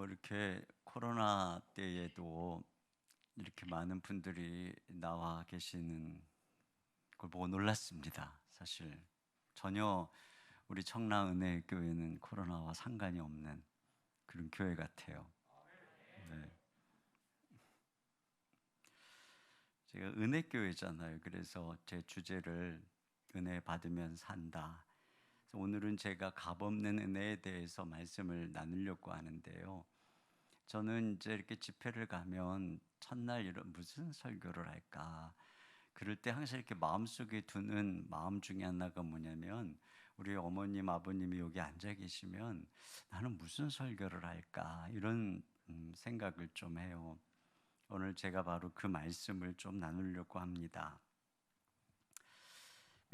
이렇게 코로나 때에도 이렇게 많은 분들이 나와 계시는 걸 보고 놀랐습니다. 사실 전혀 우리 청라은혜교회는 코로나와 상관이 없는 그런 교회 같아요. 네. 제가 은혜교회잖아요. 그래서 제 주제를 은혜 받으면 산다. 그래서 오늘은 제가 값없는 은혜에 대해서 말씀을 나누려고 하는데요. 저는 이제 이렇게 집회를 가면 첫날 이런 무슨 설교를 할까? 그럴 때 항상 이렇게 마음속에 두는 마음 중에 하나가 뭐냐면 우리 어머님, 아버님이 여기 앉아 계시면 나는 무슨 설교를 할까? 이런 생각을 좀 해요. 오늘 제가 바로 그 말씀을 좀 나누려고 합니다.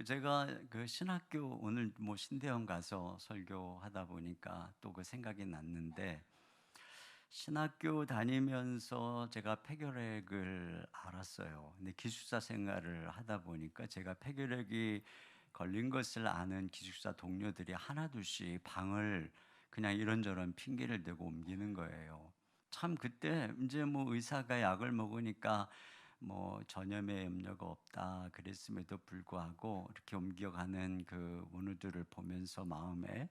제가 그 신학교 오늘 뭐 신대원 가서 설교하다 보니까 또 그 생각이 났는데 신학교 다니면서 제가 폐결핵을 알았어요. 근데 기숙사 생활을 하다 보니까 제가 폐결핵이 걸린 것을 아는 기숙사 동료들이 하나둘씩 방을 그냥 이런저런 핑계를 대고 옮기는 거예요. 참 그때 이제 뭐 의사가 약을 먹으니까 뭐 전염에 염려가 없다 그랬음에도 불구하고 이렇게 옮겨가는 그 원우들을 보면서 마음에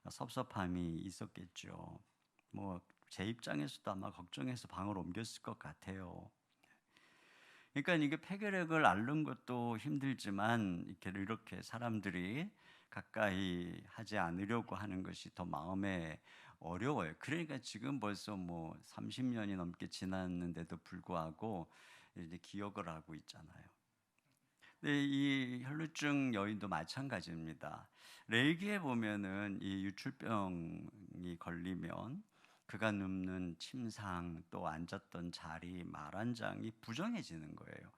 섭섭함이 있었겠죠. 뭐 제 입장에서도 아마 걱정해서 방을 옮겼을 것 같아요. 그러니까 이게 폐결핵을 앓는 것도 힘들지만 이렇게 사람들이 가까이 하지 않으려고 하는 것이 더 마음에 어려워요. 그러니까 지금 벌써 뭐 30년이 넘게 지났는데도 불구하고 이제 기억을 하고 있잖아요. 근데 이 혈루증 여인도 마찬가지입니다. 레이기에 보면은 이 유출병이 걸리면 그가 눕는 침상 또 앉았던 자리 말한 장이 부정해지는 거예요.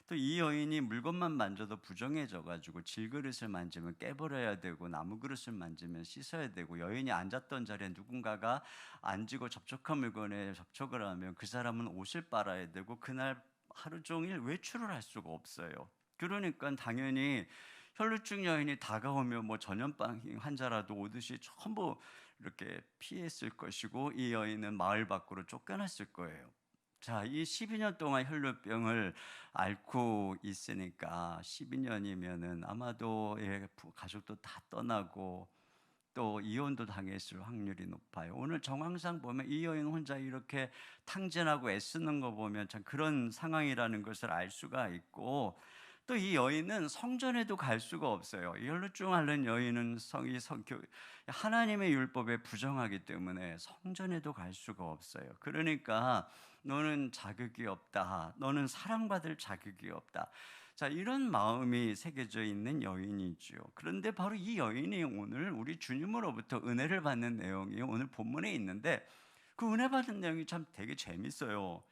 또 이 여인이 물건만 만져도 부정해져 가지고 질그릇을 만지면 깨버려야 되고 나무 그릇을 만지면 씻어야 되고 여인이 앉았던 자리에 누군가가 앉고 접촉한 물건에 접촉을 하면 그 사람은 옷을 빨아야 되고 그날 하루 종일 외출을 할 수가 없어요. 그러니까 당연히 혈루증 여인이 다가오면 뭐 전염병 환자라도 오듯이 전부 이렇게 피했을 것이고 이 여인은 마을 밖으로 쫓겨났을 거예요. 자, 이 12년 동안 혈루병을 앓고 있으니까 12년이면은 아마도 가족도 다 떠나고 또 이혼도 당했을 확률이 높아요. 오늘 정황상 보면 이 여인 혼자 이렇게 탕진하고 애쓰는 거 보면 참 그런 상황이라는 것을 알 수가 있고 또 이 여인은 성전에도 갈 수가 없어요. 이 혈루증 앓는 여인은 하나님의 율법에 부정하기 때문에 성전에도 갈 수가 없어요. 그러니까 너는 자격이 없다. 너는 사랑받을 자격이 없다. 자, 이런 마음이 새겨져 있는 여인이죠. 그런데 바로 이 여인이 오늘 우리 주님으로부터 은혜를 받는 내용이 오늘 본문에 있는데 그 은혜 받은 내용이 참 되게 재밌어요.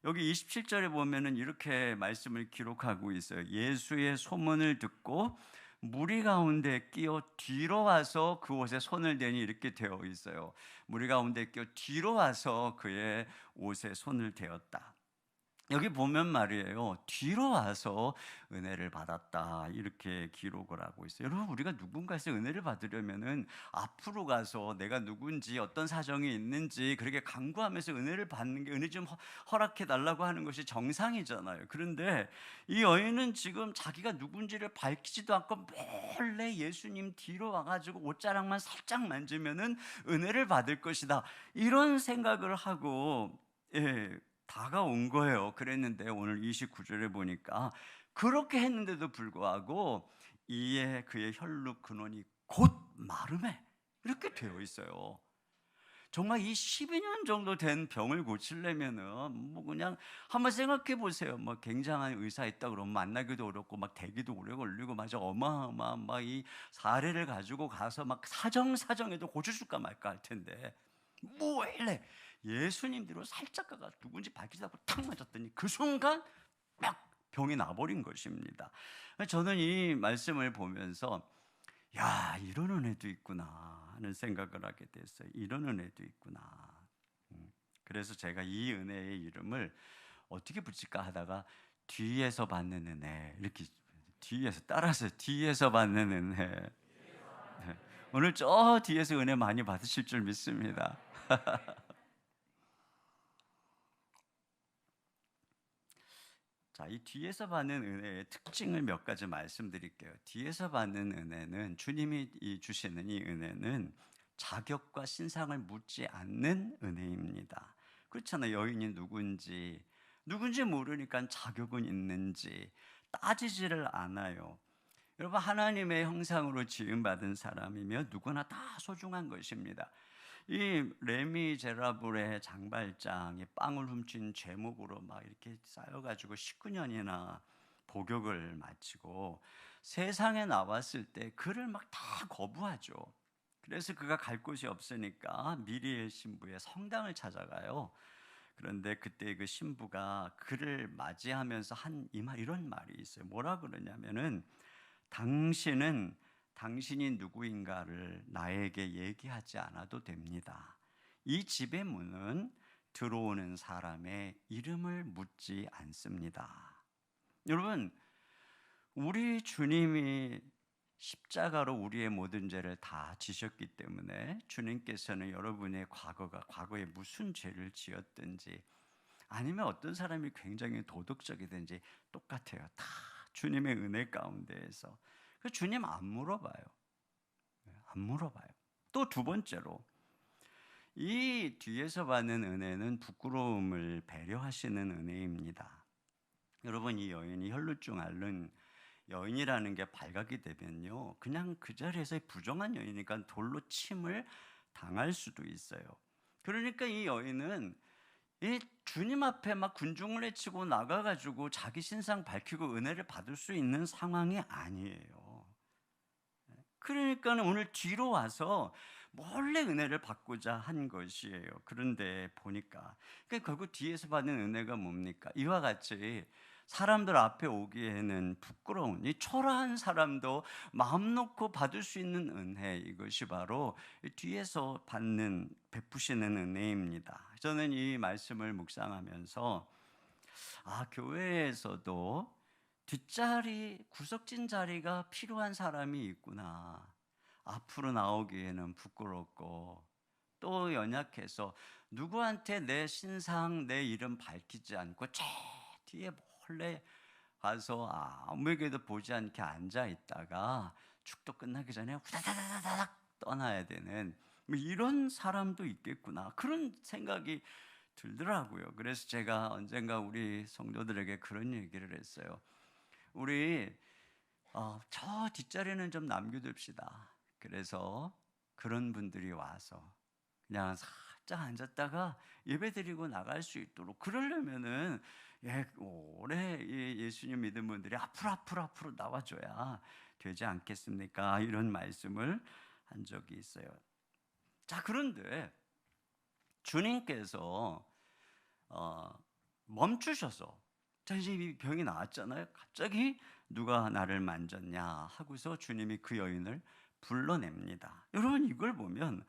여기 27절에 보면은 이렇게 말씀을 기록하고 있어요. 예수의 소문을 듣고 무리 가운데 끼어 뒤로 와서 그 옷에 손을 대니 이렇게 되어 있어요. 무리 가운데 끼어 뒤로 와서 그의 옷에 손을 대었다. 여기 보면 말이에요. 뒤로 와서 은혜를 받았다. 이렇게 기록을 하고 있어요. 여러분, 우리가 누군가에서 은혜를 받으려면은 앞으로 가서 내가 누군지 어떤 사정이 있는지 그렇게 간구하면서 은혜를 받는 게 은혜 좀 허락해 달라고 하는 것이 정상이잖아요. 그런데 이 여인은 지금 자기가 누군지를 밝히지도 않고 몰래 예수님 뒤로 와가지고 옷자락만 살짝 만지면은 은혜를 받을 것이다. 이런 생각을 하고, 다가온 거예요. 그랬는데 오늘 29절에 보니까 그렇게 했는데도 불구하고 이에 그의 혈루 근원이 곧 마름에 이렇게 되어 있어요. 정말 이 12년 정도 된 병을 고치려면은 뭐 그냥 한번 생각해 보세요. 뭐 굉장한 의사 있다 그러면 만나기도 어렵고 막 대기도 오래 걸리고 맞아 어마어마한 막 이 사례를 가지고 가서 막 사정사정해도 고쳐줄까 말까 할 텐데 뭐래 예수님 뒤로 살짝 가가 누군지 밝히지 않고 탁 맞았더니 그 순간 막 병이 나버린 것입니다. 저는 이 말씀을 보면서 야, 이런 은혜도 있구나 하는 생각을 하게 됐어요. 이런 은혜도 있구나. 그래서 제가 이 은혜의 이름을 어떻게 붙일까 하다가 뒤에서 받는 은혜 이렇게 뒤에서 따라서 뒤에서 받는 은혜. 네. 오늘 저 뒤에서 은혜 많이 받으실 줄 믿습니다. 자, 이 뒤에서 받는 은혜의 특징을 몇 가지 말씀드릴게요. 뒤에서 받는 은혜는, 주님이 주시는 이 은혜는 자격과 신상을 묻지 않는 은혜입니다. 그렇잖아요. 여인이 누군지 모르니까 자격은 있는지 따지지를 않아요. 여러분, 하나님의 형상으로 지음받은 사람이며 누구나 다 소중한 것입니다. 이 레미제라블의 장발장이 빵을 훔친 죄목으로 막 이렇게 쌓여가지고 19년이나 복역을 마치고 세상에 나왔을 때 그를 막 다 거부하죠. 그래서 그가 갈 곳이 없으니까 미리엘 신부의 성당을 찾아가요. 그런데 그때 그 신부가 그를 맞이하면서 한 이런 말이 있어요. 뭐라 그러냐면은, 당신이 누구인가를 나에게 얘기하지 않아도 됩니다. 이 집의 문은 들어오는 사람의 이름을 묻지 않습니다. 여러분, 우리 주님이 십자가로 우리의 모든 죄를 다 지셨기 때문에 주님께서는 여러분의 과거에 무슨 죄를 지었든지, 아니면 어떤 사람이 굉장히 도덕적이든지 똑같아요. 다 주님의 은혜 가운데에서. 그 주님 안 물어봐요. 안 물어봐요. 또 두 번째로, 이 뒤에서 받는 은혜는 부끄러움을 배려하시는 은혜입니다. 여러분, 이 여인이 혈루증 앓는 여인이라는 게 발각이 되면요, 그냥 그 자리에서 부정한 여인이니까 돌로 침을 당할 수도 있어요. 그러니까 이 여인은 이 주님 앞에 막 군중을 해치고 나가가지고 자기 신상 밝히고 은혜를 받을 수 있는 상황이 아니에요. 그러니까 오늘 뒤로 와서 몰래 은혜를 받고자 한 것이에요. 그런데 보니까 결국 뒤에서 받는 은혜가 뭡니까? 이와 같이 사람들 앞에 오기에는 부끄러운, 이 초라한 사람도 마음 놓고 받을 수 있는 은혜, 이것이 바로 뒤에서 베푸시는 은혜입니다. 저는 이 말씀을 묵상하면서 교회에서도 구석진 자리가 필요한 사람이 있구나. 앞으로 나오기에는 부끄럽고 또 연약해서 누구한테 내 신상, 내 이름 밝히지 않고 저 뒤에 몰래 가서 아무에게도 보지 않게 앉아 있다가 축도 끝나기 전에 후다다다닥 떠나야 되는, 이런 사람도 있겠구나, 그런 생각이 들더라고요. 그래서 제가 언젠가 우리 성도들에게 그런 얘기를 했어요. 우리 저 뒷자리는 좀 남겨둡시다. 그래서 그런 분들이 와서 그냥 살짝 앉았다가 예배드리고 나갈 수 있도록, 그러려면은 오래 예수님 믿은 분들이 앞으로 나와줘야 되지 않겠습니까? 이런 말씀을 한 적이 있어요. 자, 그런데 주님께서 멈추셔서, 자, 이제 이 병이 나왔잖아요. 갑자기 누가 나를 만졌냐 하고서 주님이 그 여인을 불러냅니다. 여러분, 이걸 보면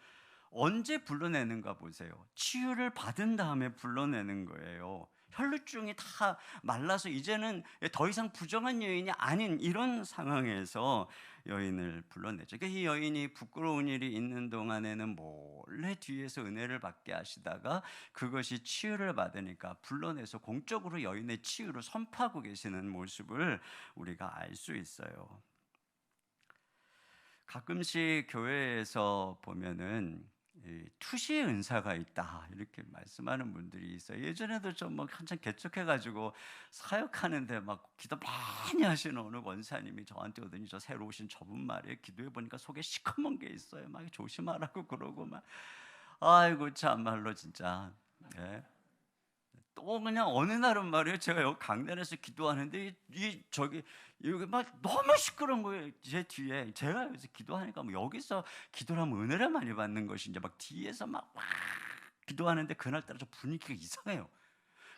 언제 불러내는가 보세요. 치유를 받은 다음에 불러내는 거예요. 혈루증이 다 말라서 이제는 더 이상 부정한 여인이 아닌 이런 상황에서 여인을 불러내죠. 그러니까 이 여인이 부끄러운 일이 있는 동안에는 몰래 뒤에서 은혜를 받게 하시다가 그것이 치유를 받으니까 불러내서 공적으로 여인의 치유를 선포하고 계시는 모습을 우리가 알 수 있어요. 가끔씩 교회에서 보면은 투시의 은사가 있다 이렇게 말씀하는 분들이 있어요. 예전에도 좀 막 한참 개척해가지고 사역하는데 막 기도 많이 하시는 어느 권사님이 저한테 오더니, 저 새로 오신 저분 말이에요, 기도해 보니까 속에 시커먼 게 있어요. 막 조심하라고 그러고 막, 아이고 참말로 진짜. 네. 또 그냥 어느 날은 말이에요, 제가 여기 강단에서 기도하는데 여기 막 너무 시끄러운 거예요. 제 뒤에 제가 여기서 기도하니까 뭐 여기서 기도를 하면 은혜를 많이 받는 것인지 막 뒤에서 막 기도하는데 그날따라 저 분위기가 이상해요.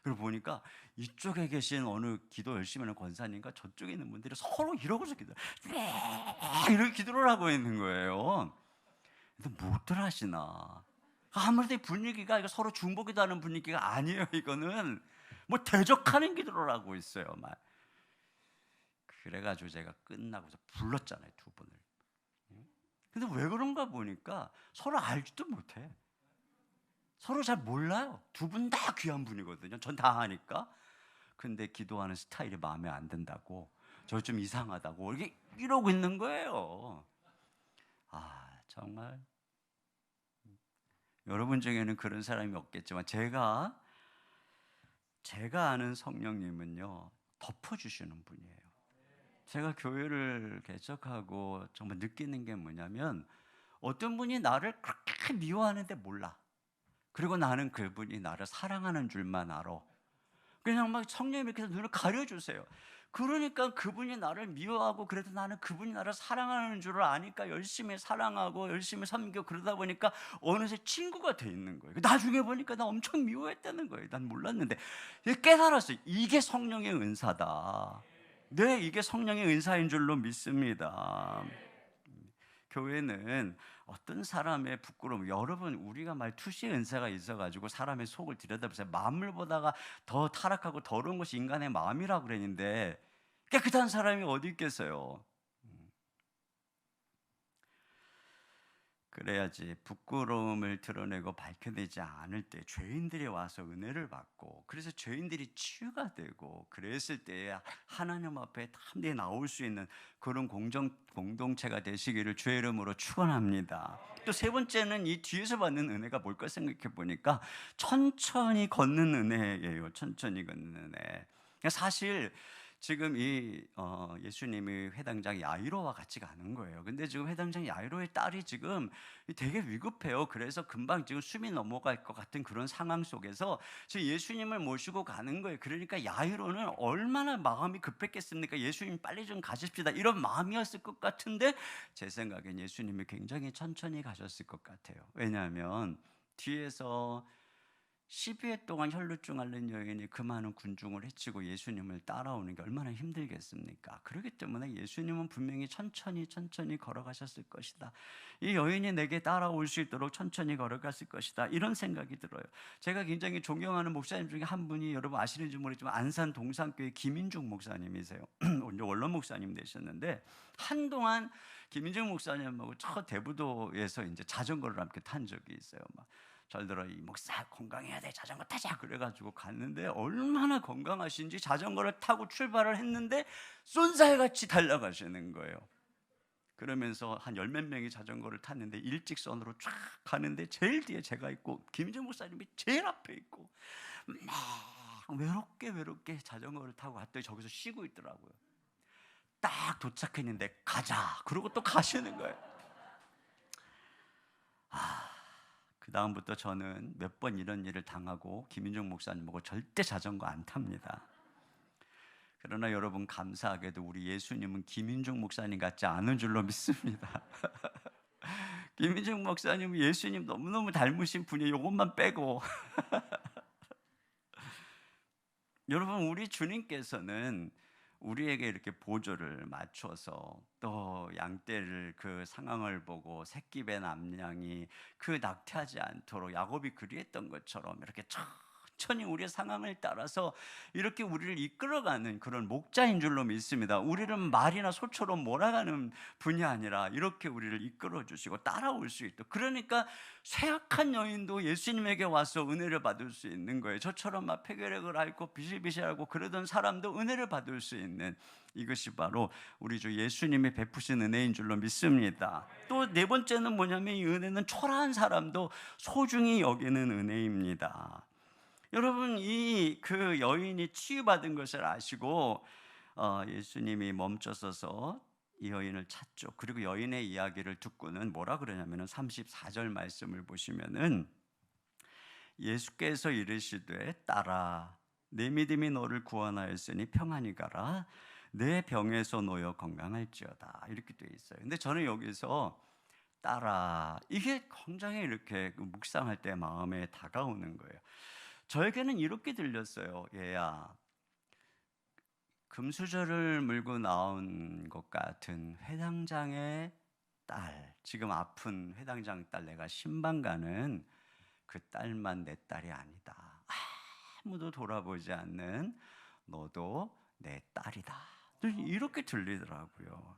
그리고 보니까 이쪽에 계신 어느 기도 열심히 하는 권사님과 저쪽에 있는 분들이 서로 이러고서 이렇게 기도를 하고 있는 거예요. 근데 못들 하시나. 아무래도 분위기가 이거 서로 중보기도 하는 분위기가 아니에요. 이거는 뭐 대적하는 기도를 하고 있어요. 막. 그래가지고 제가 끝나고서 불렀잖아요, 두 분을. 근데 왜 그런가 보니까 서로 알지도 못해. 서로 잘 몰라요. 두 분 다 귀한 분이거든요. 전 다 아니까. 근데 기도하는 스타일이 마음에 안 든다고, 저 좀 이상하다고 이렇게 이러고 있는 거예요. 정말 여러분 중에는 그런 사람이 없겠지만 제가 아는 성령님은요, 덮어주시는 분이에요. 제가 교회를 개척하고 정말 느끼는 게 뭐냐면, 어떤 분이 나를 그렇게 미워하는데 몰라. 그리고 나는 그분이 나를 사랑하는 줄만 알아. 그냥 막 성령님이 이렇게 눈을 가려주세요. 그러니까 그분이 나를 미워하고, 그래도 나는 그분이 나를 사랑하는 줄을 아니까 열심히 사랑하고 열심히 섬기고, 그러다 보니까 어느새 친구가 돼 있는 거예요. 나중에 보니까 나 엄청 미워했다는 거예요. 난 몰랐는데 깨달았어요. 이게 성령의 은사다. 네, 이게 성령의 은사인 줄로 믿습니다. 교회는 어떤 사람의 부끄러움, 여러분, 우리가 말투시의 은사가 있어가지고 사람의 속을 들여다보세요. 마음을 보다가 더 타락하고 더러운 것이 인간의 마음이라고 그랬는데, 깨끗한 사람이 어디 있겠어요? 그래야지 부끄러움을 드러내고 밝혀내지 않을 때 죄인들이 와서 은혜를 받고, 그래서 죄인들이 치유가 되고, 그랬을 때 하나님 앞에 담대히 나올 수 있는 그런 공동체가 되시기를 주의 이름으로 축원합니다. 또 세 번째는 이 뒤에서 받는 은혜가 뭘까 생각해 보니까 천천히 걷는 은혜예요. 천천히 걷는 은혜. 사실 지금 예수님이 회당장 야이로와 같이 가는 거예요. 근데 지금 회당장 야이로의 딸이 지금 되게 위급해요. 그래서 금방 지금 숨이 넘어갈 것 같은 그런 상황 속에서 지금 예수님을 모시고 가는 거예요. 그러니까 야이로는 얼마나 마음이 급했겠습니까? 예수님 빨리 좀 가십시다, 이런 마음이었을 것 같은데, 제 생각엔 예수님이 굉장히 천천히 가셨을 것 같아요. 왜냐하면 뒤에서 12회 동안 혈루증 앓는 여인이 그 많은 군중을 해치고 예수님을 따라오는 게 얼마나 힘들겠습니까? 그렇기 때문에 예수님은 분명히 천천히 걸어가셨을 것이다. 이 여인이 내게 따라올 수 있도록 천천히 걸어갔을 것이다, 이런 생각이 들어요. 제가 굉장히 존경하는 목사님 중에 한 분이, 여러분 아시는지 모르지만 안산 동산교회 김인중 목사님이세요. 오늘 원로 목사님 되셨는데, 한동안 김인중 목사님하고 저 대부도에서 이제 자전거를 함께 탄 적이 있어요. 막 절더러 이 목사 건강해야 돼, 자전거 타자, 그래가지고 갔는데 얼마나 건강하신지 자전거를 타고 출발을 했는데 쏜살같이 달려가시는 거예요. 그러면서 한 열 몇 명이 자전거를 탔는데 일직선으로 쫙 가는데 제일 뒤에 제가 있고 김인중 목사님이 제일 앞에 있고, 막 외롭게 자전거를 타고 갔더니 저기서 쉬고 있더라고요. 딱 도착했는데 가자, 그러고 또 가시는 거예요. 그 다음부터 저는 몇 번 이런 일을 당하고 김인종 목사님 보고 절대 자전거 안 탑니다. 그러나 여러분, 감사하게도 우리 예수님은 김인종 목사님 같지 않은 줄로 믿습니다. 김인종 목사님은 예수님 너무너무 닮으신 분이에요. 이것만 빼고. 여러분, 우리 주님께서는 우리에게 이렇게 보조를 맞춰서, 또 양떼를 그 상황을 보고 새끼배 남양이 그 낙태하지 않도록 야곱이 그리했던 것처럼 이렇게 천천히 우리의 상황을 따라서 이렇게 우리를 이끌어가는 그런 목자인 줄로 믿습니다. 우리를 말이나 소처럼 몰아가는 분이 아니라 이렇게 우리를 이끌어 주시고 따라올 수 있도록. 그러니까 쇠약한 여인도 예수님에게 와서 은혜를 받을 수 있는 거예요. 저처럼 막 폐결핵을 앓고 비실비실하고 그러던 사람도 은혜를 받을 수 있는, 이것이 바로 우리 주 예수님이 베푸신 은혜인 줄로 믿습니다. 또 네 번째는 뭐냐면, 이 은혜는 초라한 사람도 소중히 여기는 은혜입니다. 여러분, 그 여인이 치유받은 것을 아시고 예수님이 멈춰서서 이 여인을 찾죠. 그리고 여인의 이야기를 듣고는 뭐라 그러냐면은 34절 말씀을 보시면은, 예수께서 이르시되 딸아, 내 믿음이 너를 구원하였으니 평안히 가라, 내 병에서 놓여 건강할지어다, 이렇게 되어 있어요. 근데 저는 여기서 딸아, 이게 굉장히 이렇게 묵상할 때 마음에 다가오는 거예요. 저에게는 이렇게 들렸어요. 얘야, 금수저를 물고 나온 것 같은 회당장의 딸, 지금 아픈 회당장 딸, 내가 신방 가는 그 딸만 내 딸이 아니다. 아무도 돌아보지 않는 너도 내 딸이다. 이렇게 들리더라고요.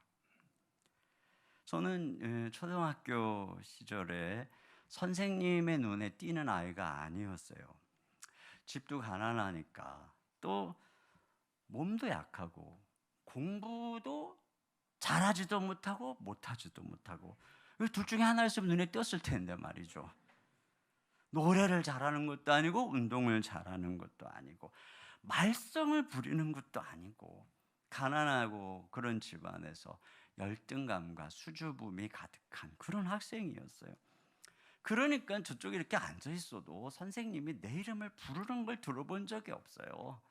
저는 초등학교 시절에 선생님의 눈에 띄는 아이가 아니었어요. 집도 가난하니까, 또 몸도 약하고 공부도 잘하지도 못하고 못하지도 못하고, 둘 중에 하나였으면 눈에 띄었을 텐데 말이죠. 노래를 잘하는 것도 아니고 운동을 잘하는 것도 아니고 말썽을 부리는 것도 아니고, 가난하고 그런 집안에서 열등감과 수줍음이 가득한 그런 학생이었어요. 그러니까 저쪽에 이렇게 앉아 있어도 선생님이 내 이름을 부르는 걸 들어본 적이 없어요.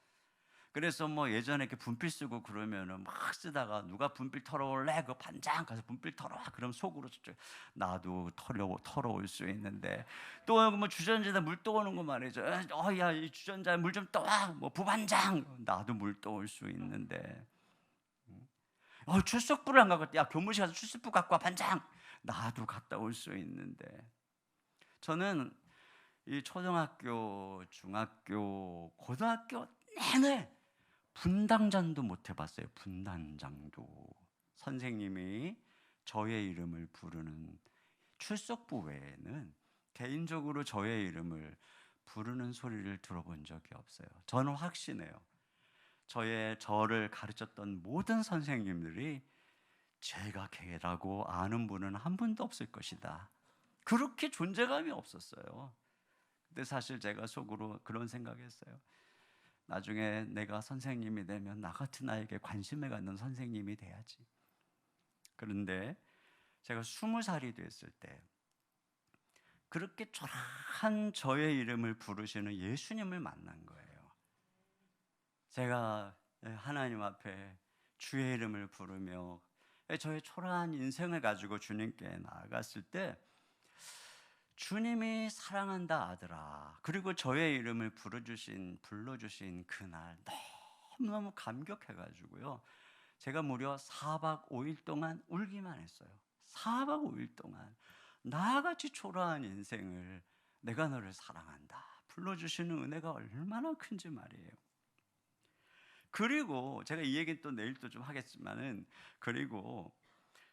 그래서 뭐 예전에 이렇게 분필 쓰고 그러면은 막 쓰다가 누가 분필 털어올래? 그 반장 가서 분필 털어와. 그럼 속으로 저쪽 나도 털어올 수 있는데, 또 뭐 주전자에다 물 떠오는 거 말이죠. 야, 이 주전자에 물 좀 떠와. 뭐 부반장 나도 물 떠올 수 있는데, 출석부를 안 갖고, 야 교무실 가서 출석부 갖고 와 반장 나도 갔다 올 수 있는데, 저는 이 초등학교, 중학교, 고등학교 내내 분당장도 못 해봤어요. 분단장도. 선생님이 저의 이름을 부르는 출석부 외에는 개인적으로 저의 이름을 부르는 소리를 들어본 적이 없어요. 저는 확신해요. 저를 가르쳤던 모든 선생님들이 제가 걔라고 아는 분은 한 분도 없을 것이다. 그렇게 존재감이 없었어요. 근데 사실 제가 속으로 그런 생각했어요. 나중에 내가 선생님이 되면 나 같은 아이에게 관심을 갖는 선생님이 돼야지. 그런데 제가 20살이 됐을 때 그렇게 초라한 저의 이름을 부르시는 예수님을 만난 거예요. 제가 하나님 앞에 주의 이름을 부르며 저의 초라한 인생을 가지고 주님께 나아갔을 때, 주님이 사랑한다 아들아, 그리고 저의 이름을 불러주신 그날 너무너무 감격해가지고요, 제가 무려 4박 5일 동안 울기만 했어요. 4박 5일 동안 나같이 초라한 인생을 내가 너를 사랑한다 불러주시는 은혜가 얼마나 큰지 말이에요. 그리고 제가 이 얘기는 또 내일 또 좀 하겠지만은, 그리고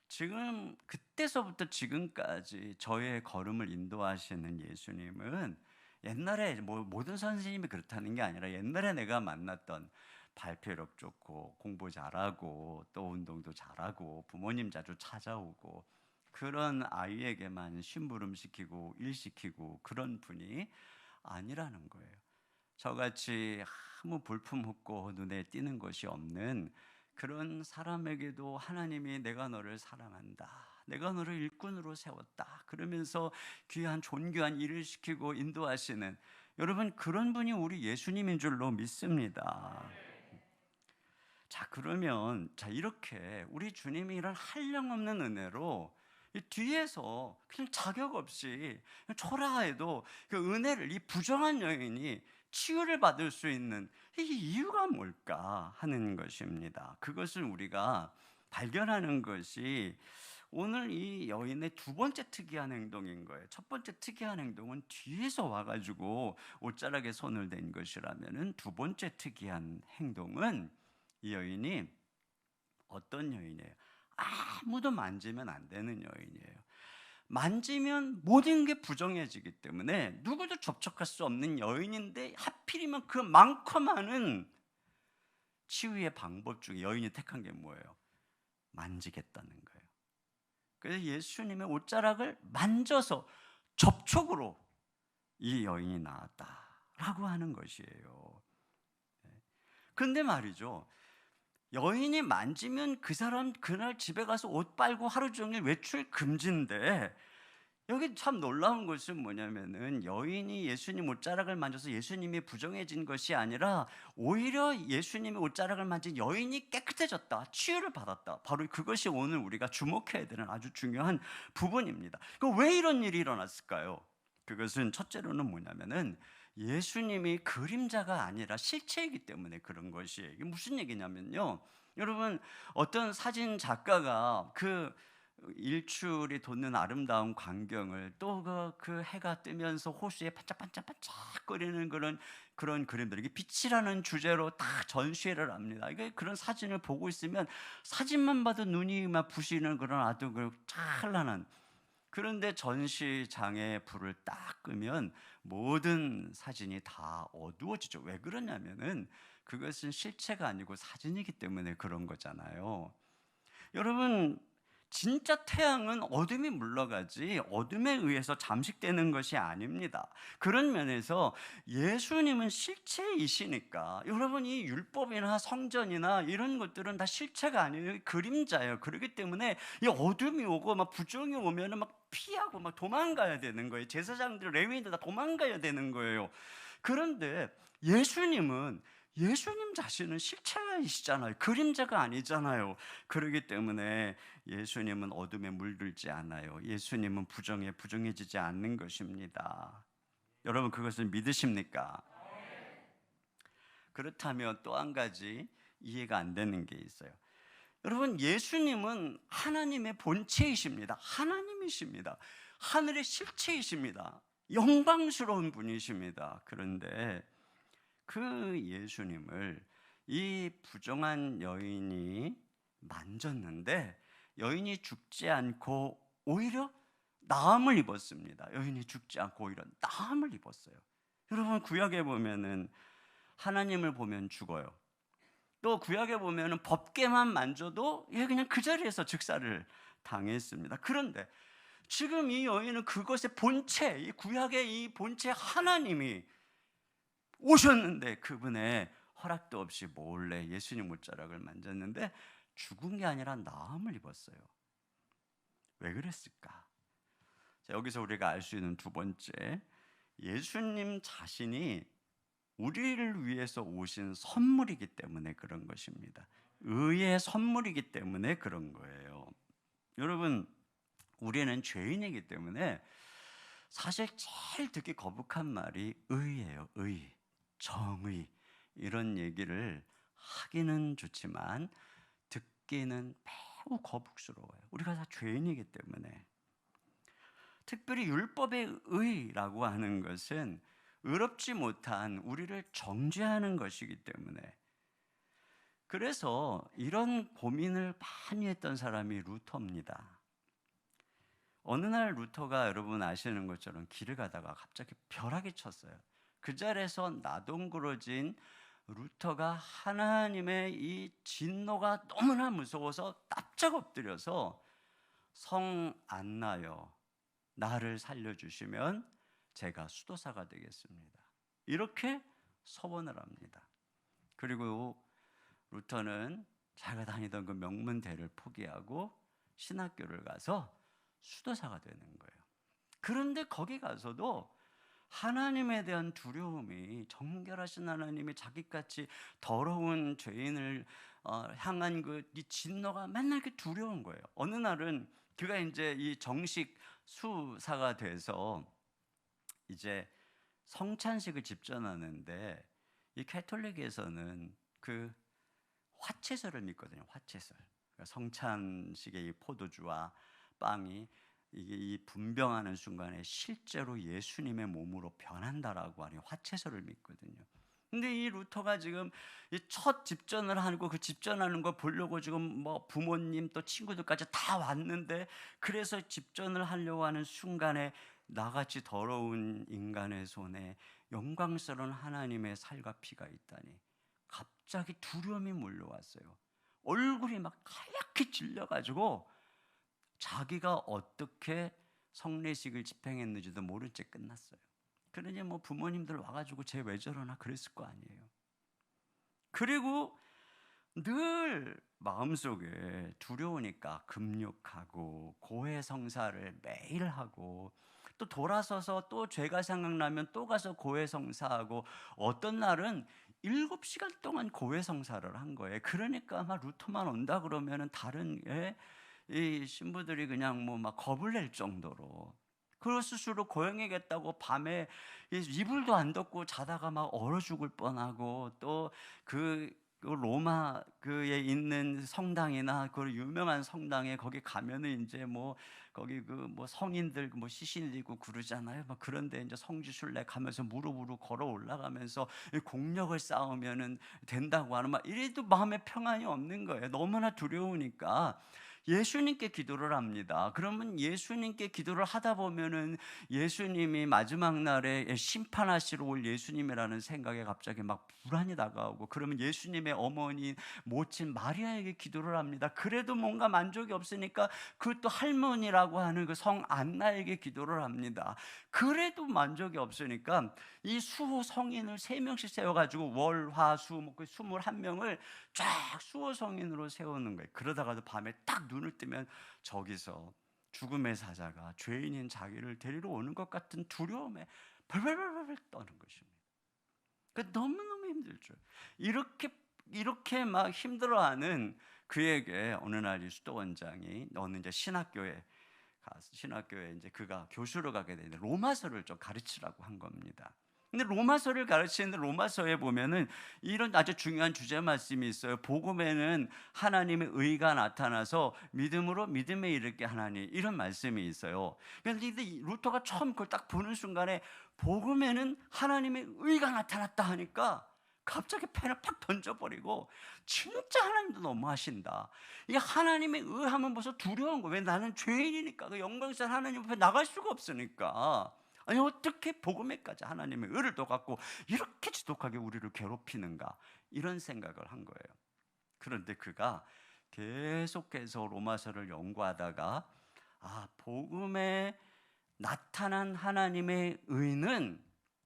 지금 그때서부터 지금까지 저의 걸음을 인도하시는 예수님은, 옛날에 뭐 모든 선생님이 그렇다는 게 아니라 옛날에 내가 만났던 발표력 좋고 공부 잘하고 또 운동도 잘하고 부모님 자주 찾아오고 그런 아이에게만 심부름시키고 일시키고 그런 분이 아니라는 거예요. 저같이 아무 볼품없고 눈에 띄는 것이 없는 그런 사람에게도 하나님이 내가 너를 사랑한다, 내가 너를 일꾼으로 세웠다 그러면서 귀한 존귀한 일을 시키고 인도하시는, 여러분 그런 분이 우리 예수님인 줄로 믿습니다. 자, 그러면 이렇게 우리 주님이 이런 한량없는 은혜로 이 뒤에서 그냥 자격 없이 그냥 초라해도 그 은혜를, 이 부정한 여인이 치유를 받을 수 있는 이 이유가 뭘까 하는 것입니다. 그것을 우리가 발견하는 것이 오늘 이 여인의 두 번째 특이한 행동인 거예요. 첫 번째 특이한 행동은 뒤에서 와가지고 옷자락에 손을 댄 것이라면은, 두 번째 특이한 행동은 이 여인이 어떤 여인이에요? 아무도 만지면 안 되는 여인이에요. 만지면 모든 게 부정해지기 때문에 누구도 접촉할 수 없는 여인인데, 하필이면 그 많고 많은 치유의 방법 중에 여인이 택한 게 뭐예요? 만지겠다는 거예요. 그래서 예수님의 옷자락을 만져서 접촉으로 이 여인이 나았다라고 하는 것이에요. 그런데 말이죠, 여인이 만지면 그 사람 그날 집에 가서 옷 빨고 하루 종일 외출 금지인데, 여기 참 놀라운 것은 뭐냐면은, 여인이 예수님 옷자락을 만져서 예수님이 부정해진 것이 아니라 오히려 예수님의 옷자락을 만진 여인이 깨끗해졌다, 치유를 받았다. 바로 그것이 오늘 우리가 주목해야 되는 아주 중요한 부분입니다. 왜 이런 일이 일어났을까요? 그것은 첫째로는 뭐냐면은, 예수님이 그림자가 아니라 실체이기 때문에 그런 것이에요. 이게 무슨 얘기냐면요, 여러분 어떤 사진 작가가 그 일출이 돋는 아름다운 광경을, 또 그 해가 뜨면서 호수에 반짝반짝반짝거리는 그런 그림들, 이게 빛이라는 주제로 딱 전시회를 합니다. 이게 그런 사진을 보고 있으면 사진만 봐도 눈이 막 부시는 그런 아주 그 찬란한. 그런데 전시장에 불을 딱 끄면 모든 사진이 다 어두워지죠. 왜 그러냐면은 그것은 실체가 아니고 사진이기 때문에 그런 거잖아요. 여러분, 진짜 태양은 어둠이 물러가지 어둠에 의해서 잠식되는 것이 아닙니다. 그런 면에서 예수님은 실체이시니까, 여러분, 이 율법이나 성전이나 이런 것들은 다 실체가 아니에요. 그림자예요. 그렇기 때문에 이 어둠이 오고 막 부정이 오면은 막 피하고 막 도망가야 되는 거예요. 제사장들, 레위인들 다 도망가야 되는 거예요. 그런데 예수님 자신은 실체이시잖아요. 그림자가 아니잖아요. 그렇기 때문에 예수님은 어둠에 물들지 않아요. 예수님은 부정에 부정해지지 않는 것입니다. 여러분, 그것을 믿으십니까? 그렇다면 또 한 가지 이해가 안 되는 게 있어요. 여러분, 예수님은 하나님의 본체이십니다. 하나님이십니다. 하늘의 실체이십니다. 영광스러운 분이십니다. 그런데 그 예수님을 이 부정한 여인이 만졌는데 여인이 죽지 않고 오히려 나음을 입었습니다. 여인이 죽지 않고 오히려 나음을 입었어요. 여러분, 구약에 보면은 하나님을 보면 죽어요. 또 구약에 보면은 법궤만 만져도 그냥 그 자리에서 즉사를 당했습니다. 그런데 지금 이 여인은 그것의 본체, 이 구약의 이 본체 하나님이 오셨는데 그분의 허락도 없이 몰래 예수님 옷자락을 만졌는데 죽은 게 아니라 나음을 입었어요. 왜 그랬을까? 자, 여기서 우리가 알 수 있는 두 번째, 예수님 자신이 우리를 위해서 오신 선물이기 때문에 그런 것입니다. 의의 선물이기 때문에 그런 거예요. 여러분, 우리는 죄인이기 때문에 사실 제일 듣기 거북한 말이 의예요. 의, 정의, 이런 얘기를 하기는 좋지만 듣기는 매우 거북스러워요. 우리가 다 죄인이기 때문에. 특별히 율법의 의라고 하는 것은 의롭지 못한 우리를 정죄하는 것이기 때문에. 그래서 이런 고민을 많이 했던 사람이 루터입니다. 어느 날 루터가, 여러분 아시는 것처럼 길을 가다가 갑자기 벼락이 쳤어요. 그 자리에서 나동그러진 루터가 하나님의 이 진노가 너무나 무서워서 납작 엎드려서, 성 안나여, 나를 살려주시면 제가 수도사가 되겠습니다, 이렇게 서원을 합니다. 그리고 루터는 자기가 다니던 그 명문대를 포기하고 신학교를 가서 수도사가 되는 거예요. 그런데 거기 가서도 하나님에 대한 두려움이, 정결하신 하나님이 자기같이 더러운 죄인을 향한 그 이 진노가 맨날 이렇게 두려운 거예요. 어느 날은 그가 이제 이 정식 수사가 돼서 이제 성찬식을 집전하는데, 이 캐톨릭에서는 그 화채설을 믿거든요. 화채설. 그러니까 성찬식의 이 포도주와 빵이 이게 이 분병하는 순간에 실제로 예수님의 몸으로 변한다라고 하는 화채설을 믿거든요. 근데 이 루터가 지금 이 첫 집전을 하고 그 집전하는 거 보려고 지금 뭐 부모님 또 친구들까지 다 왔는데, 그래서 집전을 하려고 하는 순간에 나같이 더러운 인간의 손에 영광스러운 하나님의 살과 피가 있다니 갑자기 두려움이 몰려왔어요. 얼굴이 막 하얗게 질려가지고 자기가 어떻게 성례식을 집행했는지도 모른 채 끝났어요. 그러니 뭐 부모님들 와가지고 쟤 왜 저러나 그랬을 거 아니에요. 그리고 늘 마음속에 두려우니까 금욕하고 고해성사를 매일 하고, 또 돌아서서 또 죄가 생각나면 또 가서 고해성사하고, 어떤 날은 7시간 동안 고해성사를 한 거예요. 그러니까 아마 루터만 온다 그러면은 다른 이 신부들이 그냥 뭐 막 겁을 낼 정도로, 그 스스로 고행하겠다고 밤에 이불도 안 덮고 자다가 막 얼어 죽을 뻔하고, 또 그 그 로마 그에 있는 성당이나 그 유명한 성당에 거기 가면은 이제 뭐 거기 그 뭐 성인들 뭐 시신이고 그러잖아요. 막 그런데 이제 성지순례 가면서 무릎으로 걸어 올라가면서 공력을 쌓으면은 된다고 하는 막 이래도 마음에 평안이 없는 거예요. 너무나 두려우니까 예수님께 기도를 합니다. 그러면 예수님께 기도를 하다 보면은 예수님이 마지막 날에 심판하시러 올 예수님이라는 생각에 갑자기 막 불안이 다가오고, 그러면 예수님의 어머니 모친 마리아에게 기도를 합니다. 그래도 뭔가 만족이 없으니까 그것도 할머니라고 하는 그 성 안나에게 기도를 합니다. 그래도 만족이 없으니까 이 수호 성인을 3명씩 세워가지고 월화수목 21명을 쫙 수호 성인으로 세우는 거예요. 그러다가도 밤에 딱 눈을 뜨면 저기서 죽음의 사자가 죄인인 자기를 데리러 오는 것 같은 두려움에 벌벌벌벌 떠는 것입니다. 그러니까 너무너무 힘들죠. 이렇게 막 힘들어하는 그에게 어느 날 이 수도원장이, 너는 이제 신학교에 이제 그가 교수로 가게 되는데 로마서를 좀 가르치라고 한 겁니다. 근데 로마서를 가르치는데 로마서에 보면은 이런 아주 중요한 주제 말씀이 있어요. 복음에는 하나님의 의가 나타나서 믿음으로 믿음에 이르게 하나니, 이런 말씀이 있어요. 그런데 루터가 처음 그걸 딱 보는 순간에 복음에는 하나님의 의가 나타났다 하니까 갑자기 펜을 팍 던져버리고, 진짜 하나님도 너무하신다. 이 하나님의 의하면 벌써 두려운 거예요. 왜? 나는 죄인이니까, 그 영광스러운 하나님 앞에 나갈 수가 없으니까. 아니 어떻게 복음에까지 하나님의 의를 또 갖고 이렇게 지독하게 우리를 괴롭히는가, 이런 생각을 한 거예요. 그런데 그가 계속해서 로마서를 연구하다가 복음에 나타난 하나님의 의는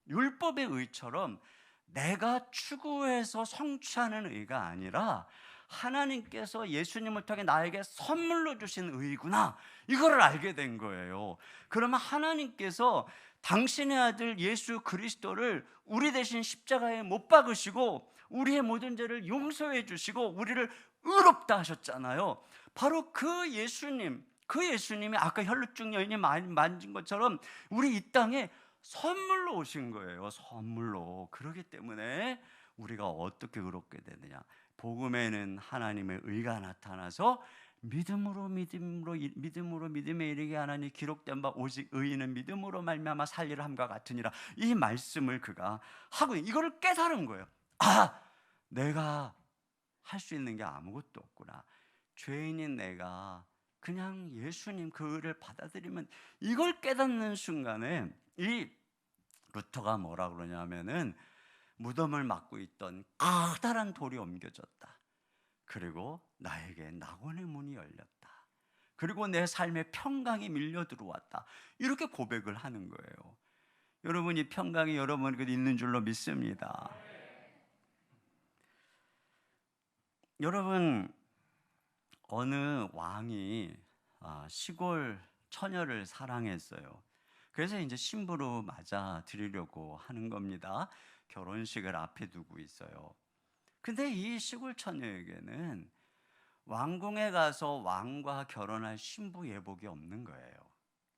율법의 의처럼 내가 추구해서 성취하는 의가 아니라 하나님께서 예수님을 통해 나에게 선물로 주신 의구나, 이거를 알게 된 거예요. 그러면 하나님께서 당신의 아들 예수 그리스도를 우리 대신 십자가에 못 박으시고 우리의 모든 죄를 용서해 주시고 우리를 의롭다 하셨잖아요. 바로 그 예수님이 아까 혈루증 여인이 만진 것처럼 우리 이 땅에 선물로 오신 거예요. 선물로. 그렇기 때문에 우리가 어떻게 의롭게 되느냐, 복음에는 하나님의 의가 나타나서 믿음으로 믿음에 이르게 하나니 기록된 바 오직 의인은 믿음으로 말미암아 살리라 함과 같으니라. 이 말씀을 그가 하고 이거를 깨달은 거예요. 내가 할 수 있는 게 아무것도 없구나. 죄인인 내가 그냥 예수님 그 의를 받아들이면, 이걸 깨닫는 순간에 이 루터가 뭐라 그러냐면은 무덤을 막고 있던 커다란 돌이 옮겨졌다. 그리고 나에게 낙원의 문이 열렸다. 그리고 내 삶에 평강이 밀려 들어왔다. 이렇게 고백을 하는 거예요. 여러분, 이 평강이 여러분에게 있는 줄로 믿습니다. 여러분, 어느 왕이 시골 처녀를 사랑했어요. 그래서 이제 신부로 맞아 드리려고 하는 겁니다. 결혼식을 앞에 두고 있어요. 근데 이 시골 처녀에게는 왕궁에 가서 왕과 결혼할 신부 예복이 없는 거예요.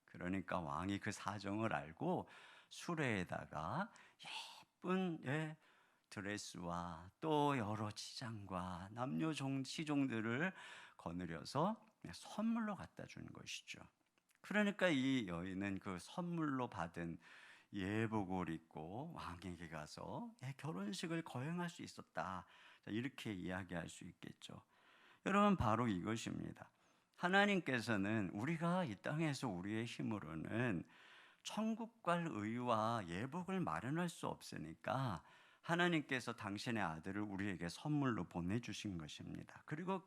그러니까 왕이 그 사정을 알고 수레에다가 예쁜 드레스와 또 여러 치장과 남녀 시종들을 거느려서 선물로 갖다 주는 것이죠. 그러니까 이 여인은 그 선물로 받은 예복을 입고 왕에게 가서 결혼식을 거행할 수 있었다. 이렇게 이야기할 수 있겠죠. 여러분, 바로 이것입니다. 하나님께서는 우리가 이 땅에서 우리의 힘으로는 천국 갈 의와 예복을 마련할 수 없으니까 하나님께서 당신의 아들을 우리에게 선물로 보내주신 것입니다. 그리고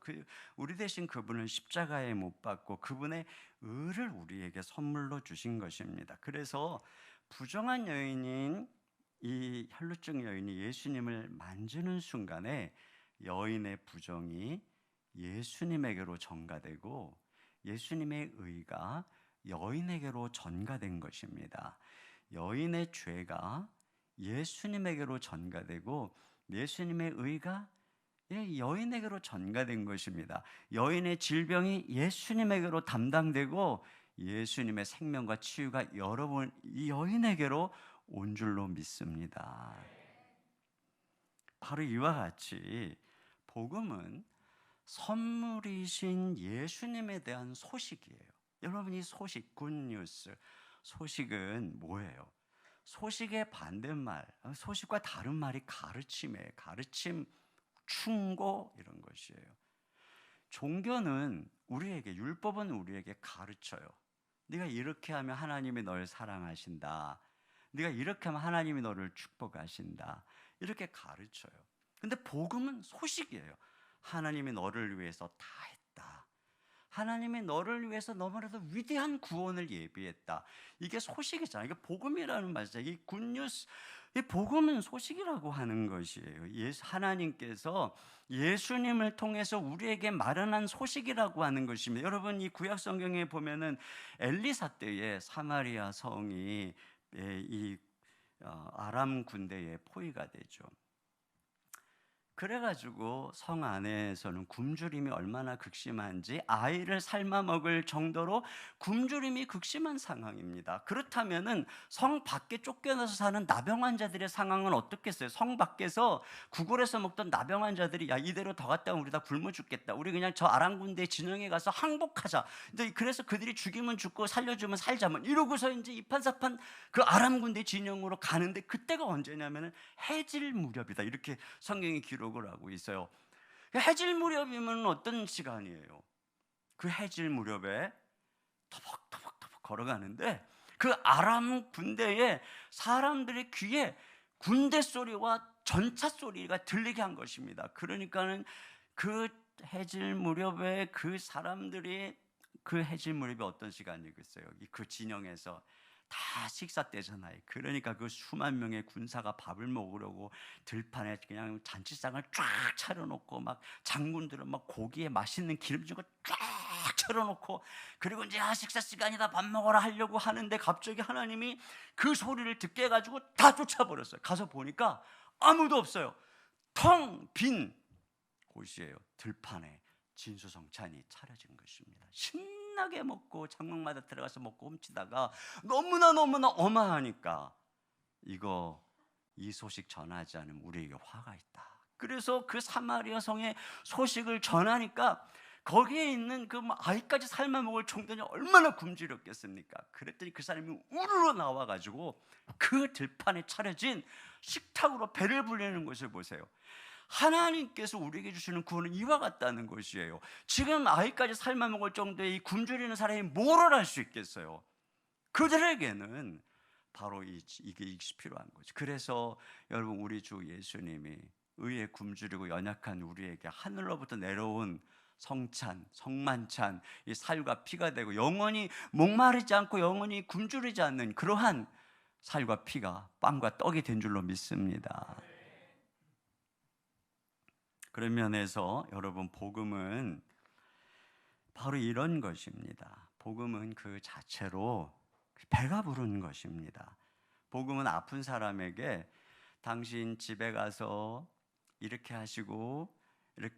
우리 대신 그분을 십자가에 못 박고 그분의 의를 우리에게 선물로 주신 것입니다. 그래서 부정한 여인인 이 혈루증 여인이 예수님을 만지는 순간에 여인의 부정이 예수님에게로 전가되고 예수님의 의가 여인에게로 전가된 것입니다. 여인의 죄가 예수님에게로 전가되고 예수님의 의가 여인에게로 전가된 것입니다. 여인의 질병이 예수님에게로 담당되고 예수님의 생명과 치유가 여러분 이 여인에게로 온 줄로 믿습니다. 바로 이와 같이 복음은 선물이신 예수님에 대한 소식이에요. 여러분, 이 소식, 굿뉴스, 소식은 뭐예요? 소식의 반대말, 소식과 다른 말이 가르침이에요. 가르침, 충고, 이런 것이에요. 종교는 우리에게, 율법은 우리에게 가르쳐요. 네가 이렇게 하면 하나님이 널 사랑하신다, 네가 이렇게 하면 하나님이 너를 축복하신다, 이렇게 가르쳐요. 근데 복음은 소식이에요. 하나님이 너를 위해서 다 했다, 하나님이 너를 위해서 너무나도 위대한 구원을 예비했다, 이게 소식이잖아요. 이게 복음이라는 말이죠. 이 굿뉴스, 이 복음은 소식이라고 하는 것이에요. 하나님께서 예수님을 통해서 우리에게 마련한 소식이라고 하는 것입니다. 여러분, 이 구약 성경에 보면은 엘리사 때에 사마리아 성이 이 아람 군대의 포위가 되죠. 그래가지고 성 안에서는 굶주림이 얼마나 극심한지 아이를 삶아 먹을 정도로 굶주림이 극심한 상황입니다. 그렇다면은 성 밖에 쫓겨나서 사는 나병 환자들의 상황은 어떻겠어요? 성 밖에서 구걸해서 먹던 나병 환자들이 야, 이대로 더 갔다가 우리 다 굶어 죽겠다, 우리 그냥 저 아람 군대 진영에 가서 항복하자, 그래서 그들이 죽이면 죽고 살려주면 살자면 이러고서 이제 이판사판 그 아람 군대 진영으로 가는데, 그때가 언제냐면은 해질 무렵이다, 이렇게 성경이 기록을 하고 있어요. 해질 무렵이면 어떤 시간이에요? 그 해질 무렵에 터벅터벅터벅 걸어가는데 그 아람 군대의 사람들의 귀에 군대 소리와 전차 소리가 들리게 한 것입니다. 그러니까는 그 해질 무렵에 그 사람들이, 그 해질 무렵이 어떤 시간이겠어요? 그 진영에서 다 식사 때잖아요. 그러니까 그 수만 명의 군사가 밥을 먹으려고 들판에 그냥 잔치상을 쫙 차려놓고, 막 장군들은 막 고기에 맛있는 기름진 거 쫙 차려놓고, 그리고 이제 식사 시간이다, 밥 먹으라 하려고 하는데 갑자기 하나님이 그 소리를 듣게 해가지고 다 쫓아버렸어요. 가서 보니까 아무도 없어요. 텅 빈 곳이에요. 들판에 진수성찬이 차려진 것입니다. 신나게 먹고 장막마다 들어가서 먹고 훔치다가 너무나 어마하니까 이 소식 전하지 않으면 우리에게 화가 있다. 그래서 그 사마리아 성에 소식을 전하니까 거기에 있는 그 아이까지 삶아 먹을 정도니 얼마나 굶주렸겠습니까? 그랬더니 그 사람이 우르르 나와가지고 그 들판에 차려진 식탁으로 배를 불리는 것을 보세요. 하나님께서 우리에게 주시는 구원은 이와 같다는 것이에요. 지금 아이까지 삶아 먹을 정도의 이 굶주리는 사람이 뭐를 할 수 있겠어요? 그들에게는 바로 이게 필요한 거죠. 그래서 여러분, 우리 주 예수님이 의에 굶주리고 연약한 우리에게 하늘로부터 내려온 성찬, 성만찬, 이 살과 피가 되고 영원히 목마르지 않고 영원히 굶주리지 않는 그러한 살과 피가 빵과 떡이 된 줄로 믿습니다. 그런 면에서 여러분, 복음은 바로 이런 것입니다. 복음은 그 자체로 배가 부른 것입니다. 복음은 아픈 사람에게 당신 집에 가서 이렇게 하시고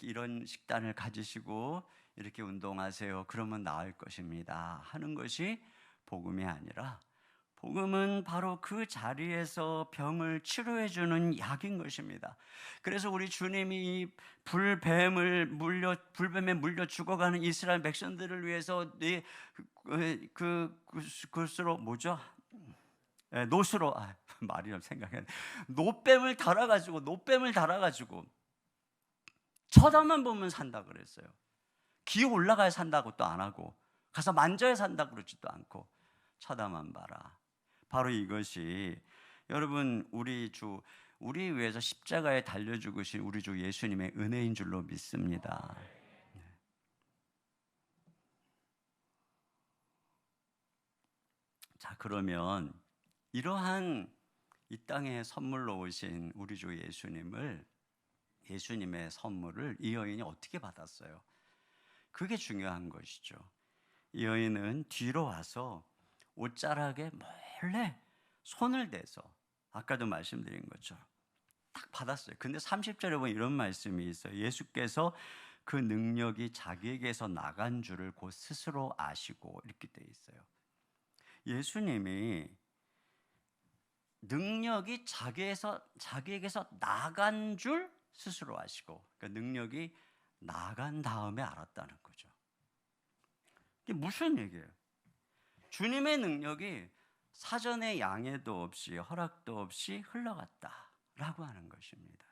이런 식단을 가지시고 이렇게 운동하세요, 그러면 나을 것입니다 하는 것이 복음이 아니라, 복음은 바로 그 자리에서 병을 치료해 주는 약인 것입니다. 그래서 우리 주님이 불뱀에 물려 죽어가는 이스라엘 백성들을 위해서 그것으로 뭐죠? 노수로, 말이 좀 생각해. 노뱀을 달아가지고 쳐다만 보면 산다 그랬어요. 기어 올라가야 산다고 또 안 하고, 가서 만져야 산다고 그러지도 않고, 쳐다만 봐라. 바로 이것이 여러분, 우리 위해서 십자가에 달려 죽으신 우리 주 예수님의 은혜인 줄로 믿습니다. 자, 그러면 이러한 이 땅에 선물로 오신 우리 주 예수님의 선물을 이 여인이 어떻게 받았어요? 그게 중요한 것이죠. 이 여인은 뒤로 와서 옷자락에 몰래 손을 대서, 아까도 말씀드린 것처럼 딱 받았어요. 근데 30절에 보면 이런 말씀이 있어요. 예수께서 그 능력이 자기에게서 나간 줄을 곧 스스로 아시고, 이렇게 돼 있어요. 예수님이 능력이 자기에게서 나간 줄 스스로 아시고, 그러니까 능력이 나간 다음에 알았다는 거죠. 이게 무슨 얘기예요? 주님의 능력이 사전에 양해도 없이 허락도 없이 흘러갔다라고 하는 것입니다.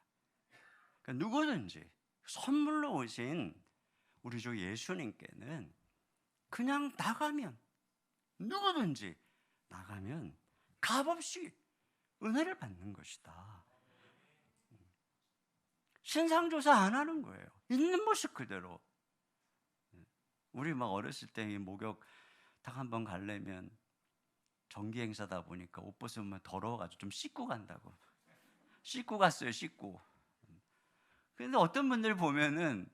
그러니까 누구든지 선물로 오신 우리 주 예수님께는 그냥 나가면, 누구든지 나가면 값없이 은혜를 받는 것이다. 신상조사 안 하는 거예요. 있는 모습 그대로. 우리 막 어렸을 때 목욕 딱 한번 가려면 정기 행사다 보니까 옷 벗으면 더러워가지고 좀 씻고 간다고. 씻고 갔어요, 씻고. 근데 어떤 분들 보면은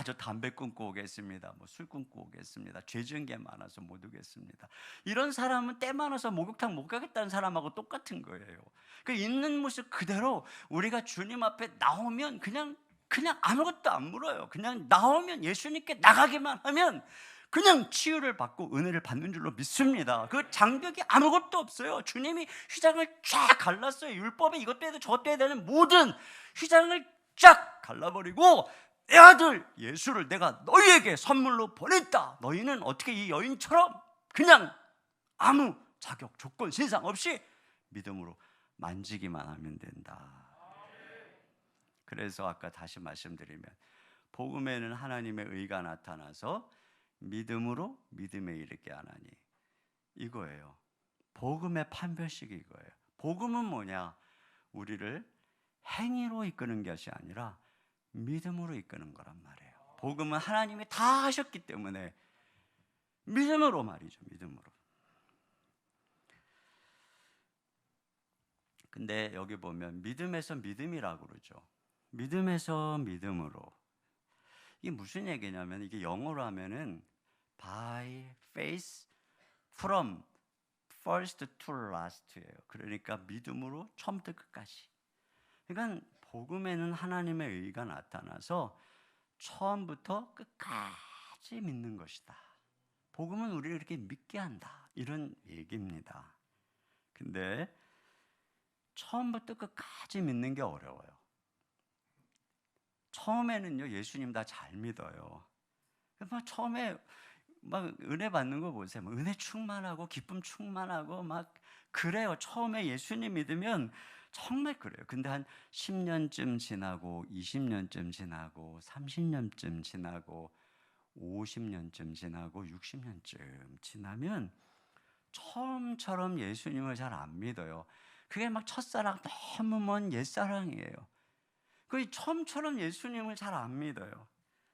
저 담배 끊고 오겠습니다. 뭐 술 끊고 오겠습니다. 죄 지은 게 많아서 못 오겠습니다. 이런 사람은 때 많아서 목욕탕 못 가겠다는 사람하고 똑같은 거예요. 그 있는 모습 그대로 우리가 주님 앞에 나오면 그냥 아무것도 안 물어요. 그냥 나오면 예수님께 나가기만 하면 그냥 치유를 받고 은혜를 받는 줄로 믿습니다. 그 장벽이 아무것도 없어요. 주님이 휘장을 쫙 갈랐어요. 율법에 이것도 해야 돼 저것도 해야 되는 모든 휘장을 쫙 갈라버리고, 내 아들 예수를 내가 너희에게 선물로 보냈다. 너희는 어떻게 이 여인처럼 그냥 아무 자격 조건 신상 없이 믿음으로 만지기만 하면 된다. 그래서 아까 다시 말씀드리면 복음에는 하나님의 의가 나타나서 믿음으로 믿음에 이르게 하나니, 이거예요. 복음의 판별식이 이거예요. 복음은 뭐냐? 우리를 행위로 이끄는 것이 아니라 믿음으로 이끄는 거란 말이에요. 복음은 하나님이 다 하셨기 때문에 믿음으로 말이죠. 믿음으로. 근데 여기 보면 믿음에서 믿음이라고 그러죠. 믿음에서 믿음으로. 이게 무슨 얘기냐면, 이게 영어로 하면은 by faith from first to last예요. 그러니까 믿음으로 처음부터 끝까지. 그러니까 복음에는 하나님의 의가 나타나서 처음부터 끝까지 믿는 것이다. 복음은 우리를 이렇게 믿게 한다, 이런 얘기입니다. 근데 처음부터 끝까지 믿는 게 어려워요. 처음에는요, 예수님 다 잘 믿어요. 처음에 막 은혜 받는 거 보세요. 은혜 충만하고 기쁨 충만하고 막 그래요. 처음에 예수님 믿으면 정말 그래요. 근데 한 10년쯤 지나고 20년쯤 지나고 30년쯤 지나고 50년쯤 지나고 60년쯤 지나면 처음처럼 예수님을 잘 안 믿어요. 그게 막 첫사랑, 너무 먼 옛사랑이에요. 그 처음처럼 예수님을 잘 안 믿어요.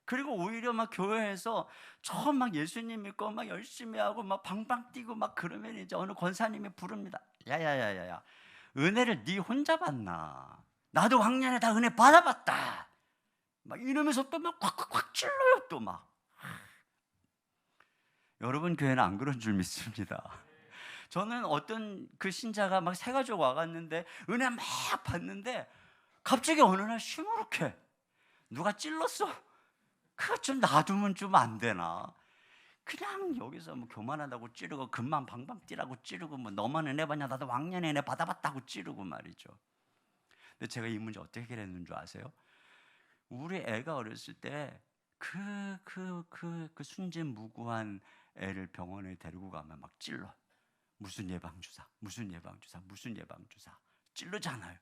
그리고 오히려 막 교회에서 처음 막 예수님 믿고 막 열심히 하고 막 방방 뛰고 막 그러면 이제 어느 권사님이 부릅니다. 야야야야야, 은혜를 네 혼자 받나? 나도 왕년에 다 은혜 받아봤다. 막 이러면서 또 막 콱콱콱 찔러요. 또 막. 여러분 교회는 안 그런 줄 믿습니다. 저는 어떤 그 신자가 막 새 가지고 와갔는데 은혜 막 받는데 갑자기 어느 날 시무룩해. 누가 찔렀어? 그거 좀 놔두면 좀 안 되나? 그냥 여기서 뭐 교만하다고 찌르고 금방 방방 뛰라고 찌르고 뭐 너만 은혜 받냐, 나도 왕년에 은혜 받아봤다고 찌르고 말이죠. 근데 제가 이 문제 어떻게 해결했는 줄 아세요? 우리 애가 어렸을 때 그 순진무구한 애를 병원에 데리고 가면 막 찔러. 무슨 예방주사, 무슨 예방주사, 무슨 예방주사 찔르잖아요.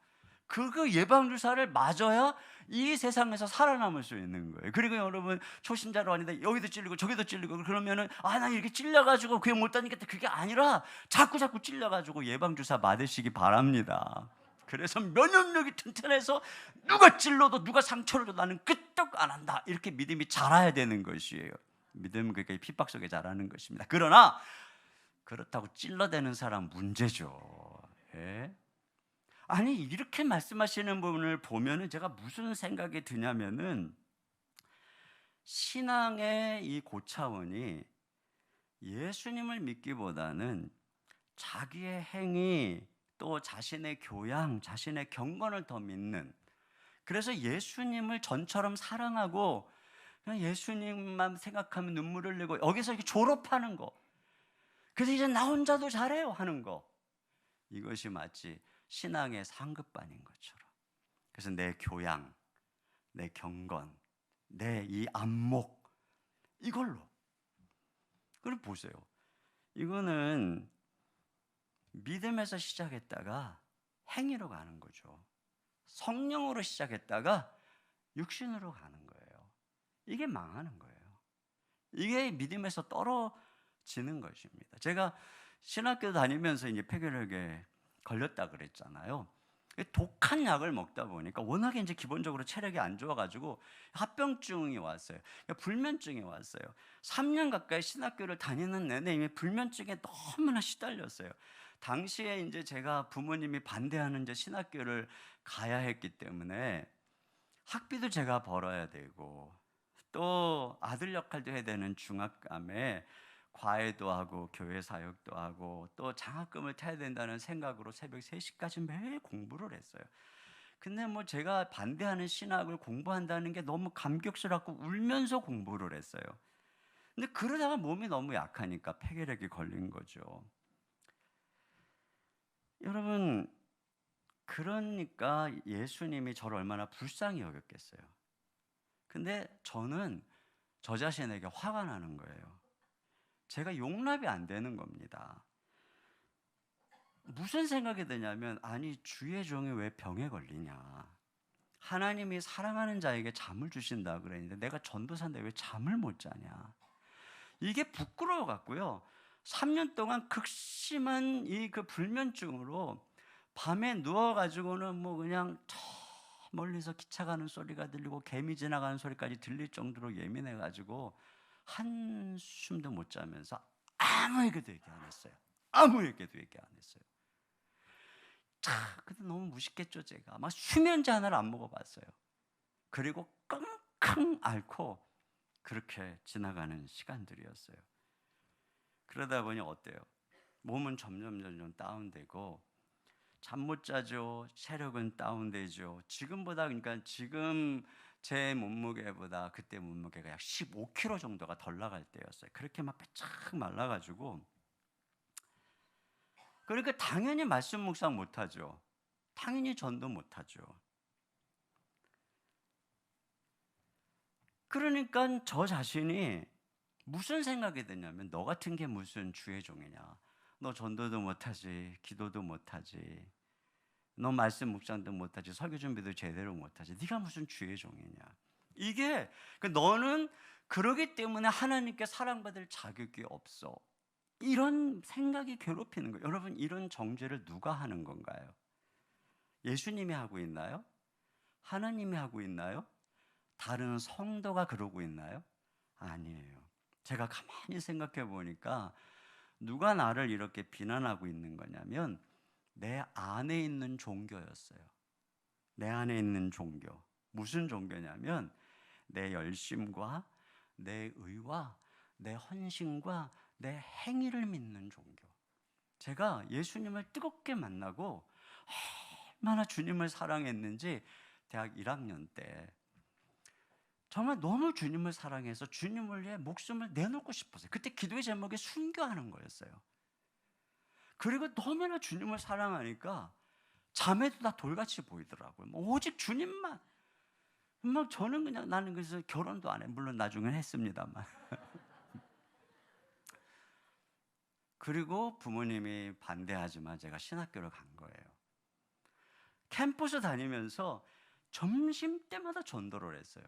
그 예방주사를 맞아야 이 세상에서 살아남을 수 있는 거예요. 그리고 여러분 초신자로 왔는데 여기도 찔리고 저기도 찔리고 그러면은 나 이렇게 찔려가지고 그게 못 다니겠다, 그게 아니라 자꾸 찔려가지고 예방주사 맞으시기 바랍니다. 그래서 면역력이 튼튼해서 누가 찔러도 누가 상처를 줘도 나는 끄떡 안 한다, 이렇게 믿음이 자라야 되는 것이에요. 믿음은 그게 핍박 속에 자라는 것입니다. 그러나 그렇다고 찔러대는 사람 문제죠. 예? 아니, 이렇게 말씀하시는 부분을 보면은 제가 무슨 생각이 드냐면은 신앙의 이 고차원이 예수님을 믿기보다는 자기의 행위, 또 자신의 교양, 자신의 경건을 더 믿는, 그래서 예수님을 전처럼 사랑하고 그냥 예수님만 생각하면 눈물 흘리고 여기서 이렇게 졸업하는 거, 그래서 이제 나 혼자도 잘해요 하는 거, 이것이 마치 신앙의 상급반인 것처럼. 그래서 내 교양, 내 경건, 내 이 안목, 이걸로. 그럼 보세요. 이거는 믿음에서 시작했다가 행위로 가는 거죠. 성령으로 시작했다가 육신으로 가는 거예요. 이게 망하는 거예요. 이게 믿음에서 떨어지는 것입니다. 제가 신학교 다니면서 이제 폐결핵에 걸렸다 그랬잖아요. 독한 약을 먹다 보니까 워낙에 이제 기본적으로 체력이 안 좋아가지고 합병증이 왔어요. 불면증이 왔어요. 3년 가까이 신학교를 다니는 내내 이미 불면증에 너무나 시달렸어요. 당시에 이제 제가 부모님이 반대하는 이제 신학교를 가야 했기 때문에 학비도 제가 벌어야 되고 또 아들 역할도 해야 되는 중압감에 과외도 하고 교회 사역도 하고 또 장학금을 타야 된다는 생각으로 새벽 3시까지 매일 공부를 했어요. 근데 뭐 제가 반대하는 신학을 공부한다는 게 너무 감격스럽고 울면서 공부를 했어요. 근데 그러다가 몸이 너무 약하니까 폐결핵이 걸린 거죠. 여러분, 그러니까 예수님이 저를 얼마나 불쌍히 여겼겠어요. 근데 저는 저 자신에게 화가 나는 거예요. 제가 용납이 안 되는 겁니다. 무슨 생각이 드냐면, 아니 주의 종이 왜 병에 걸리냐, 하나님이 사랑하는 자에게 잠을 주신다 그랬는데 내가 전도사인데 왜 잠을 못 자냐, 이게 부끄러워 갖고요 3년 동안 극심한 이 그 불면증으로 밤에 누워가지고는 뭐 그냥 저 멀리서 기차 가는 소리가 들리고 개미 지나가는 소리까지 들릴 정도로 예민해가지고 한숨도 못 자면서 아무에게도 얘기 안 했어요. 아무에게도 얘기 안 했어요. 자, 근데 너무 무식했죠. 제가 막 수면제 하나를 안 먹어봤어요. 그리고 끙끙 앓고 그렇게 지나가는 시간들이었어요. 그러다 보니 어때요? 몸은 점점 다운되고 잠 못 자죠. 체력은 다운되죠. 지금보다, 그러니까 지금 제 몸무게보다 그때 몸무게가 약 15kg 정도가 덜 나갈 때였어요. 그렇게 막 빼짝 말라가지고, 그러니까 당연히 말씀 묵상 못하죠. 당연히 전도 못하죠. 그러니까 저 자신이 무슨 생각이 드냐면, 너 같은 게 무슨 주의 종이냐, 너 전도도 못하지, 기도도 못하지, 너 말씀 묵상도 못하지, 설교 준비도 제대로 못하지, 네가 무슨 주의 종이냐. 이게 너는 그러기 때문에 하나님께 사랑받을 자격이 없어, 이런 생각이 괴롭히는 거예요. 여러분, 이런 정죄를 누가 하는 건가요? 예수님이 하고 있나요? 하나님이 하고 있나요? 다른 성도가 그러고 있나요? 아니에요. 제가 가만히 생각해 보니까 누가 나를 이렇게 비난하고 있는 거냐면 내 안에 있는 종교였어요. 내 안에 있는 종교. 무슨 종교냐면 내 열심과 내 의와 내 헌신과 내 행위를 믿는 종교. 제가 예수님을 뜨겁게 만나고 얼마나 주님을 사랑했는지 대학 1학년 때 정말 너무 주님을 사랑해서 주님을 위해 목숨을 내놓고 싶었어요. 그때 기도의 제목이 순교하는 거였어요. 그리고 너무나 주님을 사랑하니까 자매도 다 돌같이 보이더라고요. 오직 주님만. 막 저는 그냥, 나는 그래서 결혼도 안 해. 물론 나중에 했습니다만. 그리고 부모님이 반대하지만 제가 신학교를 간 거예요. 캠퍼스 다니면서 점심 때마다 전도를 했어요.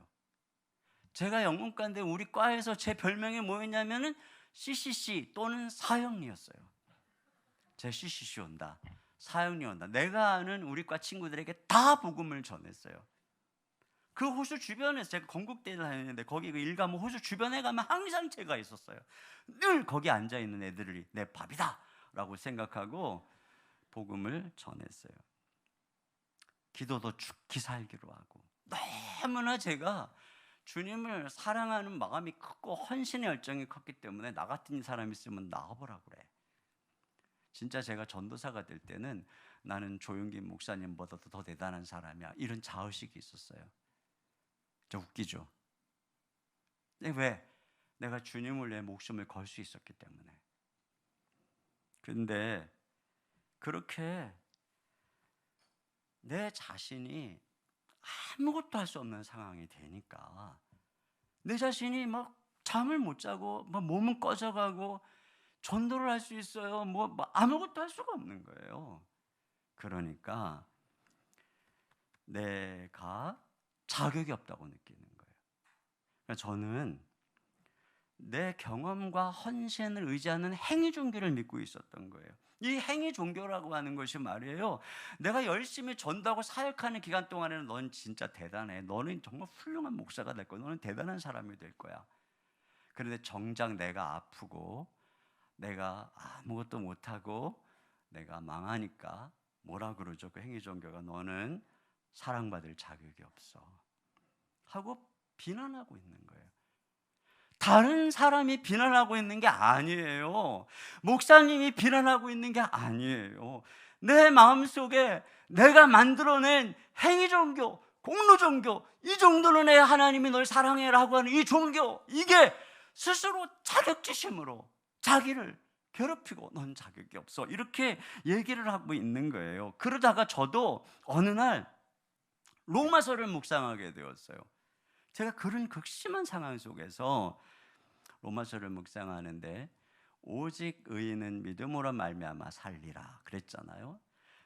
제가 영문과인데 우리 과에서 제 별명이 뭐였냐면은 CCC 또는 사형리였어요. 제 CCC 온다, 사형리 온다. 내가 아는 우리 과 친구들에게 다 복음을 전했어요. 그 호수 주변에, 제가 건국대를 다녔는데 거기 그 일가모 호수 주변에 가면 항상 제가 있었어요. 늘 거기 앉아있는 애들이 내 밥이다 라고 생각하고 복음을 전했어요. 기도도 죽기 살기로 하고, 너무나 제가 주님을 사랑하는 마음이 크고 헌신의 열정이 컸기 때문에 나 같은 사람이 있으면 나와보라 그래. 진짜 제가 전도사가 될 때는 나는 조용기 목사님보다도 더 대단한 사람이야, 이런 자의식이 있었어요. 진짜 웃기죠? 왜? 내가 주님을 위해 목숨을 걸 수 있었기 때문에. 그런데 그렇게 내 자신이 아무것도 할 수 없는 상황이 되니까 내 자신이 막 잠을 못 자고 막 몸은 꺼져가고 전도를 할 수 있어요. 뭐 아무것도 할 수가 없는 거예요. 그러니까 내가 자격이 없다고 느끼는 거예요. 그러니까 저는 내 경험과 헌신을 의지하는 행위 종교를 믿고 있었던 거예요. 이 행위 종교라고 하는 것이 말이에요, 내가 열심히 전도하고 사역하는 기간 동안에는 넌 진짜 대단해, 너는 정말 훌륭한 목사가 될 거야, 너는 대단한 사람이 될 거야. 그런데 정작 내가 아프고 내가 아무것도 못하고 내가 망하니까 뭐라 그러죠? 그 행위 종교가 너는 사랑받을 자격이 없어 하고 비난하고 있는 거예요. 다른 사람이 비난하고 있는 게 아니에요. 목사님이 비난하고 있는 게 아니에요. 내 마음속에 내가 만들어낸 행위 종교, 공로 종교, 이 정도는 내 하나님이 널 사랑해라고 하는 이 종교, 이게 스스로 자격지심으로 자기를 괴롭히고 넌 자격이 없어 이렇게 얘기를 하고 있는 거예요. 그러다가 저도 어느 날 로마서를 묵상하게 되었어요. 제가 그런 극심한 상황 속에서 로마서를 묵상하는데 오직 의인은 믿음으로 말미암아 살리라 그랬잖아요.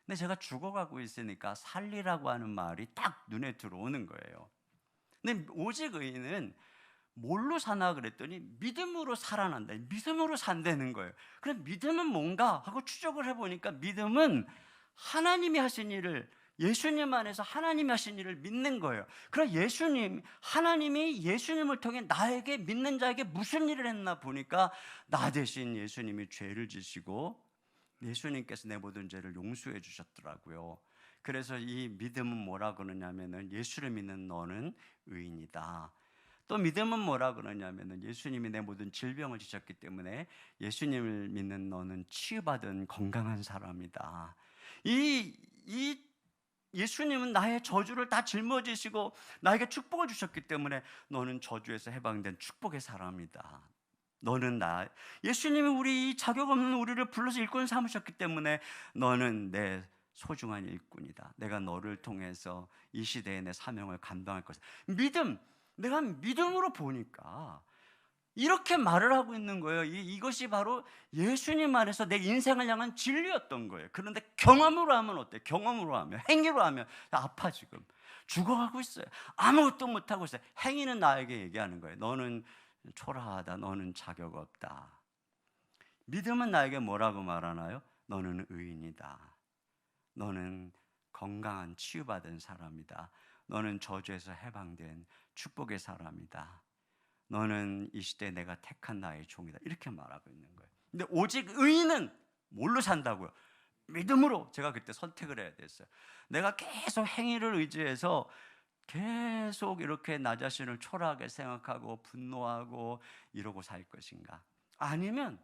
근데 제가 죽어가고 있으니까 살리라고 하는 말이 딱 눈에 들어오는 거예요. 근데 오직 의인은 뭘로 사나 그랬더니 믿음으로 살아난다, 믿음으로 산다는 거예요. 그럼 믿음은 뭔가 하고 추적을 해보니까 믿음은 하나님이 하신 일을, 예수님 안에서 하나님이 하신 일을 믿는 거예요. 그럼 하나님이 예수님을 통해 나에게, 믿는 자에게 무슨 일을 했나 보니까 나 대신 예수님이 죄를 지시고 예수님께서 내 모든 죄를 용서해 주셨더라고요. 그래서 이 믿음은 뭐라 그러냐면은 예수를 믿는 너는 의인이다. 또 믿음은 뭐라 그러냐면은 예수님이 내 모든 질병을 지셨기 때문에 예수님을 믿는 너는 치유받은 건강한 사람이다. 이 예수님은 나의 저주를 다 짊어지시고 나에게 축복을 주셨기 때문에 너는 저주에서 해방된 축복의 사람이다. 너는 예수님이 우리 이 자격 없는 우리를 불러서 일꾼 삼으셨기 때문에 너는 내 소중한 일꾼이다. 내가 너를 통해서 이 시대에 내 사명을 감당할 것이다. 내가 믿음으로 보니까 이렇게 말을 하고 있는 거예요. 이것이 바로 예수님 안에서 내 인생을 향한 진리였던 거예요. 그런데 경험으로 하면 어때? 경험으로 하면, 행위로 하면 아파, 지금 죽어가고 있어요. 아무것도 못하고 있어요. 행위는 나에게 얘기하는 거예요. 너는 초라하다, 너는 자격 없다. 믿음은 나에게 뭐라고 말하나요? 너는 의인이다. 너는 건강한 치유받은 사람이다. 너는 저주에서 해방된 축복의 사람이다. 너는 이 시대에 내가 택한 나의 종이다. 이렇게 말하고 있는 거예요. 근데 오직 의인은 뭘로 산다고요? 믿음으로. 제가 그때 선택을 해야 됐어요. 내가 계속 행위를 의지해서 계속 이렇게 나 자신을 초라하게 생각하고 분노하고 이러고 살 것인가? 아니면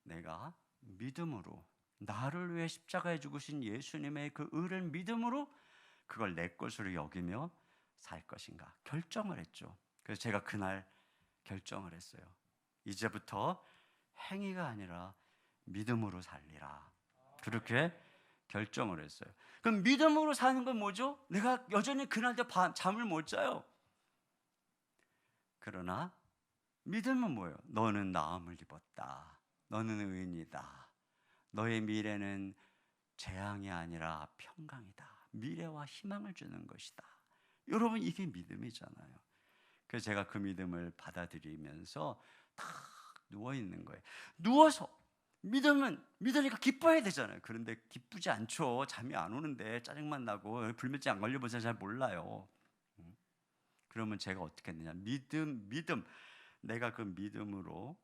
내가 믿음으로 나를 위해 십자가에 죽으신 예수님의 그 의를 믿음으로 그걸 내 것으로 여기며 살 것인가 결정을 했죠. 그래서 제가 그날 결정을 했어요. 이제부터 행위가 아니라 믿음으로 살리라. 그렇게 결정을 했어요. 그럼 믿음으로 사는 건 뭐죠? 내가 여전히 그날도 잠을 못 자요. 그러나 믿음은 뭐예요? 너는 나음을 입었다. 너는 의인이다. 너의 미래는 재앙이 아니라 평강이다. 미래와 희망을 주는 것이다. 여러분, 이게 믿음이잖아요. 그래서 제가 그 믿음을 받아들이면서 딱 누워있는 거예요. 누워서 믿으니까 기뻐해야 되잖아요. 그런데 기쁘지 않죠. 잠이 안 오는데 짜증만 나고 불면증 안 걸려보세요. 잘 몰라요. 그러면 제가 어떻게 했느냐, 믿음 내가 그 믿음으로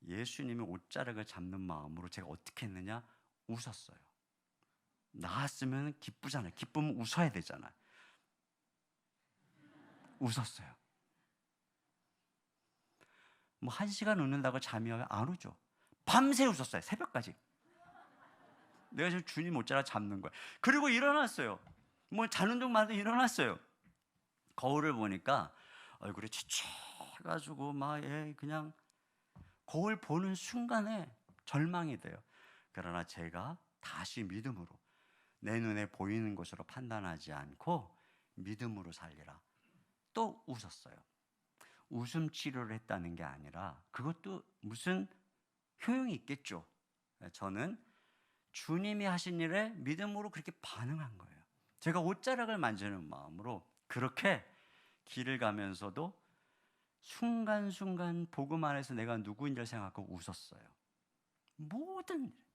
예수님의 옷자락을 잡는 마음으로 제가 어떻게 했느냐, 웃었어요. 나았으면 기쁘잖아요. 기쁘면 웃어야 되잖아요. 웃었어요. 뭐 1시간 웃는다고 잠이 안 오죠. 밤새 웃었어요. 새벽까지. 내가 지금 주님 옷자락 잡는 거야. 그리고 일어났어요. 뭐 자는 동마다 일어났어요. 거울을 보니까 얼굴이 지쳐가지고 막 그냥 거울 보는 순간에 절망이 돼요. 그러나 제가 다시 믿음으로 내 눈에 보이는 것으로 판단하지 않고 믿음으로 살리라. 또 웃었어요. 웃음 치료를 했다는 게 아니라 그것도 무슨 효용이 있겠죠. 저는 주님이 하신 일에 믿음으로 그렇게 반응한 거예요. 제가 옷자락을 만지는 마음으로 그렇게 길을 가면서도 순간순간 복음 안에서 내가 누구인지를 생각하고 웃었어요. 모든 일.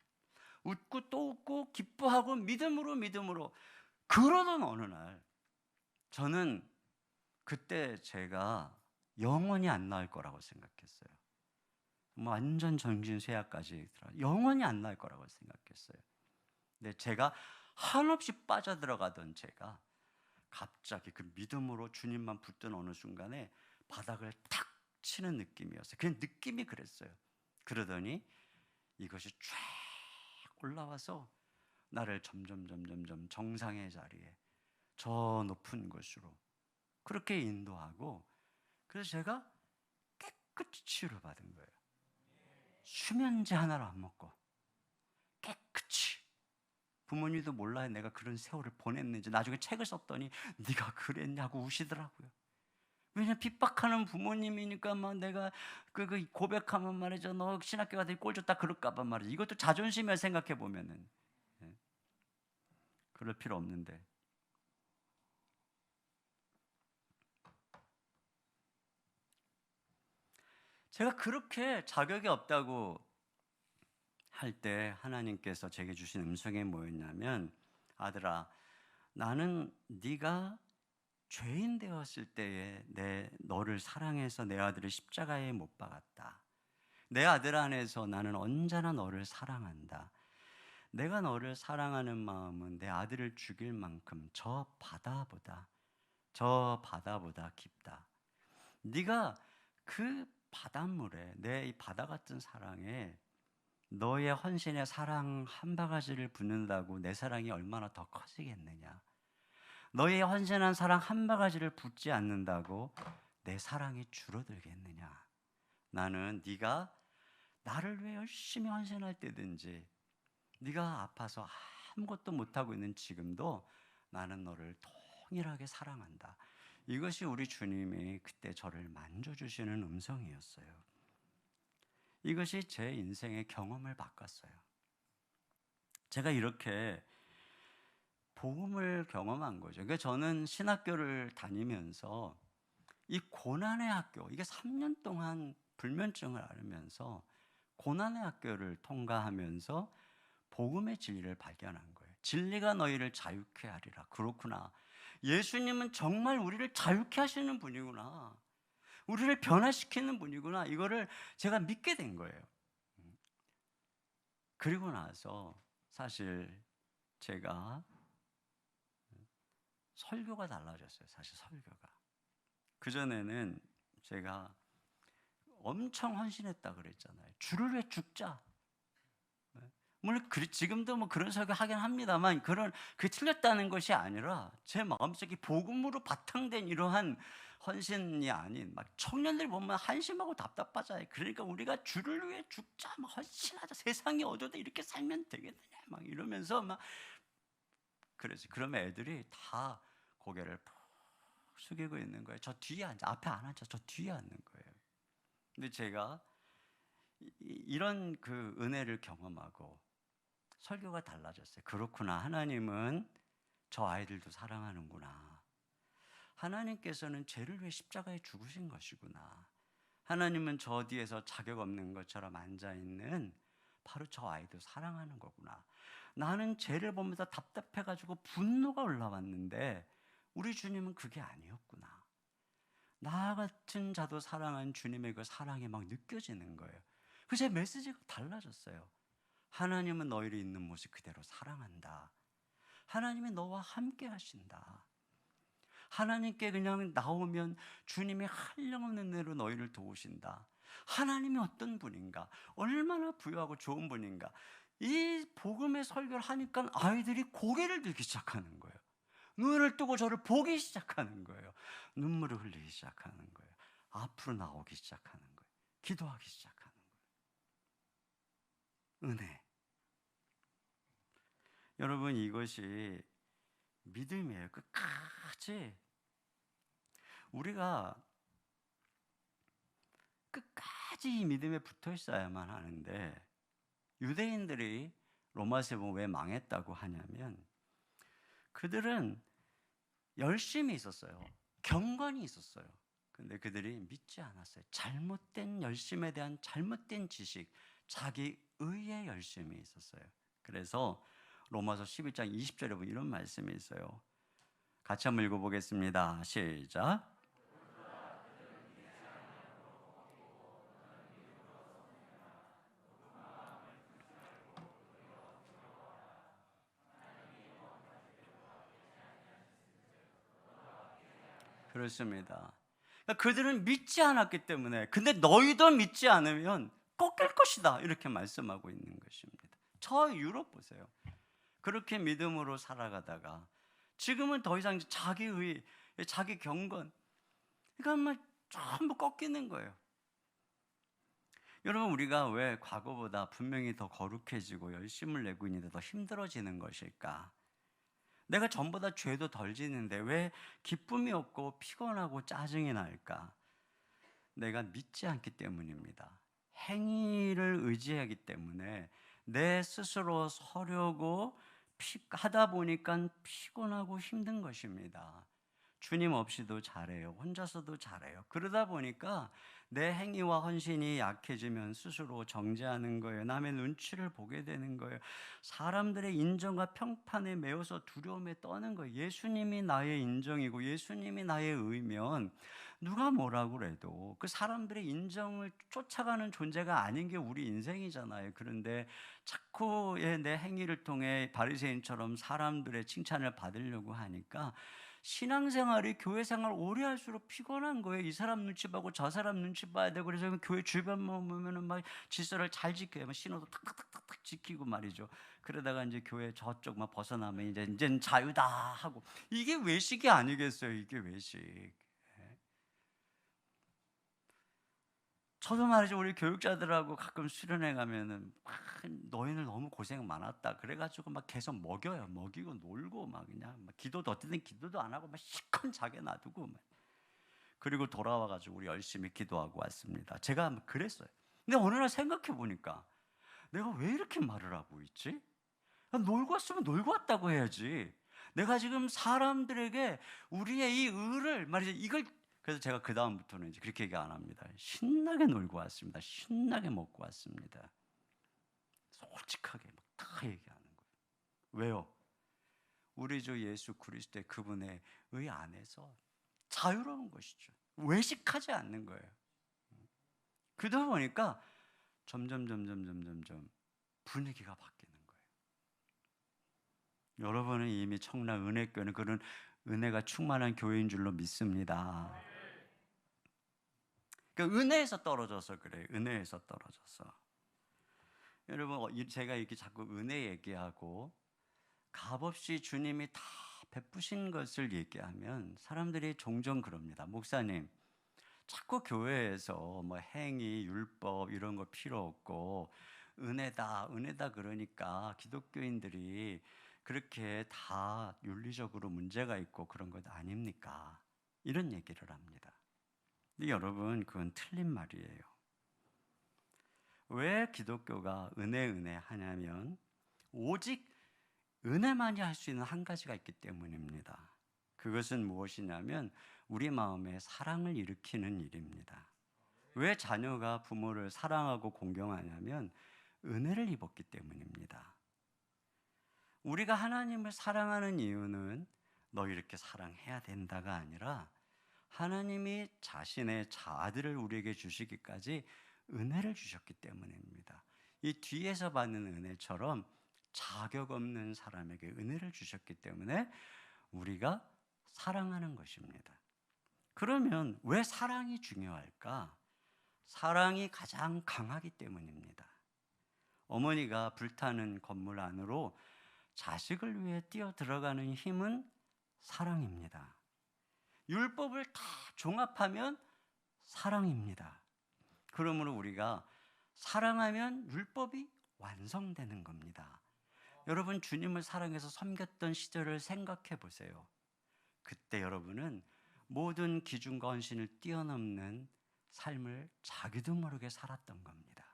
웃고 또 웃고 기뻐하고 믿음으로 그러던 어느 날 저는 그때 제가 영원히 안 나을 거라고 생각했어요. 완전 정신쇠약까지 영원히 안 나을 거라고 생각했어요. 근데 제가 한없이 빠져들어가던 제가 갑자기 그 믿음으로 주님만 붙든 어느 순간에 바닥을 탁 치는 느낌이었어요. 그냥 느낌이 그랬어요. 그러더니 이것이 쫙 올라와서 나를 점점 정상의 자리에 저 높은 곳으로 그렇게 인도하고, 그래서 제가 깨끗이 치유받은 거예요. 수면제 하나를 안 먹고 깨끗이. 부모님도 몰라요 내가 그런 세월을 보냈는지. 나중에 책을 썼더니 네가 그랬냐고 우시더라고요. 왜냐면 핍박하는 부모님이니까 막 내가 그 고백하면 말이죠, 너 신학교 가더니 꼴 줬다 그럴까 봐 말이죠. 이것도 자존심을 생각해 보면은 그럴 필요 없는데. 제가 그렇게 자격이 없다고 할 때 하나님께서 제게 주신 음성이 뭐였냐면, 아들아, 나는 네가 죄인 되었을 때에 너를 사랑해서 내 아들을 십자가에 못 박았다. 내 아들 안에서 나는 언제나 너를 사랑한다. 내가 너를 사랑하는 마음은 내 아들을 죽일 만큼 저 바다보다 깊다. 네가 그 바닷물에, 내 이 바다 같은 사랑에 너의 헌신의 사랑 한 바가지를 붓는다고 내 사랑이 얼마나 더 커지겠느냐. 너의 헌신한 사랑 한 바가지를 붓지 않는다고 내 사랑이 줄어들겠느냐. 나는 네가 나를 위해 열심히 헌신할 때든지, 네가 아파서 아무것도 못하고 있는 지금도 나는 너를 동일하게 사랑한다. 이것이 우리 주님이 그때 저를 만져주시는 음성이었어요. 이것이 제 인생의 경험을 바꿨어요. 제가 이렇게 복음을 경험한 거죠. 그러니까 저는 신학교를 다니면서 이 고난의 학교, 이게 3년 동안 불면증을 앓으면서 고난의 학교를 통과하면서 복음의 진리를 발견한 거예요. 진리가 너희를 자유케 하리라. 그렇구나. 예수님은 정말 우리를 자유케 하시는 분이구나. 우리를 변화시키는 분이구나. 이거를 제가 믿게 된 거예요. 그리고 나서 사실 제가 설교가 달라졌어요. 사실 설교가. 그전에는 제가 엄청 헌신했다 그랬잖아요. 주를 위해 죽자. 물론 지금도 뭐 그런 설교 하긴 합니다만, 그게 틀렸다는 것이 아니라 제 마음속에 복음으로 바탕된 이러한 헌신이 아닌, 막 청년들 보면 한심하고 답답하잖아요. 그러니까 우리가 주를 위해 죽자, 막 헌신하자, 세상이 어두워도 이렇게 살면 되겠느냐, 막 이러면서 막 그래서 그러면 애들이 다 고개를 푹 숙이고 있는 거예요. 저 뒤에 앉아, 앞에 안 앉아, 저 뒤에 앉는 거예요. 근데 제가 이런 그 은혜를 경험하고 설교가 달라졌어요. 그렇구나. 하나님은 저 아이들도 사랑하는구나. 하나님께서는 죄를 위해 십자가에 죽으신 것이구나. 하나님은 저 뒤에서 자격 없는 것처럼 앉아있는 바로 저 아이도 사랑하는 거구나. 나는 죄를 보면서 답답해가지고 분노가 올라왔는데 우리 주님은 그게 아니었구나. 나 같은 자도 사랑한 주님의 그 사랑이 막 느껴지는 거예요. 그래서 제 메시지가 달라졌어요. 하나님은 너희를 있는 모습 그대로 사랑한다. 하나님이 너와 함께 하신다. 하나님께 그냥 나오면 주님이 한량없는 은혜로 너희를 도우신다. 하나님이 어떤 분인가, 얼마나 부유하고 좋은 분인가. 이 복음의 설교를 하니까 아이들이 고개를 들기 시작하는 거예요. 눈을 뜨고 저를 보기 시작하는 거예요. 눈물을 흘리기 시작하는 거예요. 앞으로 나오기 시작하는 거예요. 기도하기 시작하는 거예요. 은혜. 여러분, 이것이 믿음이에요. 끝까지 우리가 끝까지 이 믿음에 붙어 있어야만 하는데, 유대인들이 로마서에 보면 왜 망했다고 하냐면 그들은 열심히 있었어요. 경건이 있었어요. 근데 그들이 믿지 않았어요. 잘못된 열심에 대한 잘못된 지식, 자기 의의 열심이 있었어요. 그래서 로마서 11장 20절에 보면 이런 말씀이 있어요. 같이 한번 읽어보겠습니다. 시작. 그렇습니다. 그러니까 그들은 믿지 않았기 때문에, 근데 너희도 믿지 않으면 꺾일 것이다, 이렇게 말씀하고 있는 것입니다. 저 유럽 보세요. 그렇게 믿음으로 살아가다가 지금은 더 이상 자기의, 자기 경건, 그러니까 전부 꺾이는 거예요. 여러분, 우리가 왜 과거보다 분명히 더 거룩해지고 열심을 내고 있는데 더 힘들어지는 것일까? 내가 전보다 죄도 덜 지는데 왜 기쁨이 없고 피곤하고 짜증이 날까? 내가 믿지 않기 때문입니다. 행위를 의지하기 때문에 내 스스로 서려고 하다 보니까 피곤하고 힘든 것입니다. 주님 없이도 잘해요. 혼자서도 잘해요. 그러다 보니까 내 행위와 헌신이 약해지면 스스로 정죄하는 거예요. 남의 눈치를 보게 되는 거예요. 사람들의 인정과 평판에 매여서 두려움에 떠는 거예요. 예수님이 나의 인정이고 예수님이 나의 의면 누가 뭐라고 그래도 그 사람들의 인정을 쫓아가는 존재가 아닌 게 우리 인생이잖아요. 그런데 자꾸 내 행위를 통해 바리새인처럼 사람들의 칭찬을 받으려고 하니까 신앙생활이 교회 생활 오래 할수록 피곤한 거예요. 이 사람 눈치 보고 저 사람 눈치 봐야 되고, 그래서 교회 주변만 보면은 막 질서를 잘 지켜요. 막 신호도 탁탁탁탁 지키고 말이죠. 그러다가 이제 교회 저쪽 막 벗어나면 이제는 자유다 하고, 이게 외식이 아니겠어요? 이게 외식. 저도 말이죠, 우리 교육자들하고 가끔 수련회 가면은 너희들 너무 고생 많았다 그래가지고 막 계속 먹여요. 먹이고 놀고 막 그냥 막 기도도 어쨌든 기도도 안 하고 막 시컨 자게 놔두고 막. 그리고 돌아와가지고 우리 열심히 기도하고 왔습니다. 제가 그랬어요. 근데 어느 날 생각해 보니까 내가 왜 이렇게 말을 하고 있지? 놀고 왔으면 놀고 왔다고 해야지. 내가 지금 사람들에게 우리의 이 의를 말이죠, 이걸. 그래서 제가 그 다음부터는 이제 그렇게 얘기 안 합니다. 신나게 놀고 왔습니다. 신나게 먹고 왔습니다. 솔직하게 막 다 얘기하는 거예요. 왜요? 우리 주 예수 그리스도의 그분의 의 안에서 자유로운 것이죠. 외식하지 않는 거예요. 그러다 보니까 점점 분위기가 바뀌는 거예요. 여러분은 이미 청라 은혜교회는 그런 은혜가 충만한 교회인 줄로 믿습니다. 그러니까 은혜에서 떨어져서 그래요. 은혜에서 떨어져서. 여러분, 제가 이렇게 자꾸 은혜 얘기하고 값없이 주님이 다 베푸신 것을 얘기하면 사람들이 종종 그럽니다. 목사님, 자꾸 교회에서 뭐 행위, 율법 이런 거 필요 없고 은혜다, 은혜다 그러니까 기독교인들이 그렇게 다 윤리적으로 문제가 있고 그런 것 아닙니까? 이런 얘기를 합니다. 근데 여러분, 그건 틀린 말이에요. 왜 기독교가 은혜 하냐면 오직 은혜만이 할 수 있는 한 가지가 있기 때문입니다. 그것은 무엇이냐면 우리 마음에 사랑을 일으키는 일입니다. 왜 자녀가 부모를 사랑하고 공경하냐면 은혜를 입었기 때문입니다. 우리가 하나님을 사랑하는 이유는 너 이렇게 사랑해야 된다가 아니라 하나님이 자신의 아들을 우리에게 주시기까지 은혜를 주셨기 때문입니다. 이 뒤에서 받는 은혜처럼 자격 없는 사람에게 은혜를 주셨기 때문에 우리가 사랑하는 것입니다. 그러면 왜 사랑이 중요할까? 사랑이 가장 강하기 때문입니다. 어머니가 불타는 건물 안으로 자식을 위해 뛰어 들어가는 힘은 사랑입니다. 율법을 다 종합하면 사랑입니다. 그러므로 우리가 사랑하면 율법이 완성되는 겁니다. 여러분 주님을 사랑해서 섬겼던 시절을 생각해 보세요. 그때 여러분은 모든 기준과 헌신을 뛰어넘는 삶을 자기도 모르게 살았던 겁니다.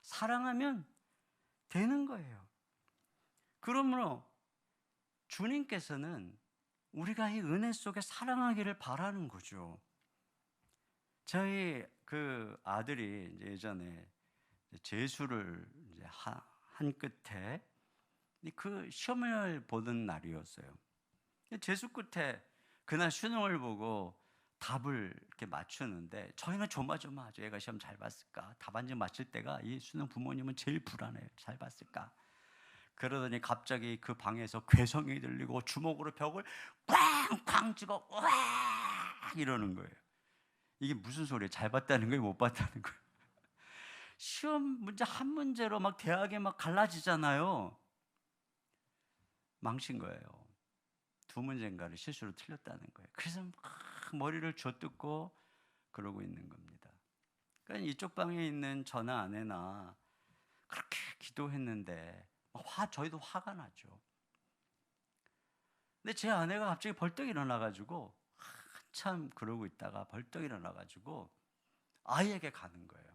사랑하면 되는 거예요. 그러므로 주님께서는 우리가 이 은혜 속에 사랑하기를 바라는 거죠. 저희 그 아들이 이제 예전에 재수를 이제 한 끝에 그 시험을 보던 날이었어요. 재수 끝에 그날 수능을 보고 답을 이렇게 맞추는데 저희는 조마조마하죠. 얘가 시험 잘 봤을까? 답안지 맞힐 때가 이 수능 부모님은 제일 불안해요. 잘 봤을까? 그러더니 갑자기 그 방에서 괴성이 들리고 주먹으로 벽을 꽝꽝 찍어 으악 이러는 거예요. 이게 무슨 소리예요? 잘 봤다는 거예요? 못 봤다는 거예요? 시험 문제 한 문제로 막 대학에 막 갈라지잖아요. 망친 거예요. 두 문제인가를 실수로 틀렸다는 거예요. 그래서 막 머리를 쥐어뜯고 그러고 있는 겁니다. 그러니까 이쪽 방에 있는 저나 아내나 그렇게 기도했는데 저희도 화가 나죠. 근데 제 아내가 갑자기 벌떡 일어나가지고 한참 그러고 있다가 벌떡 일어나가지고 아이에게 가는 거예요.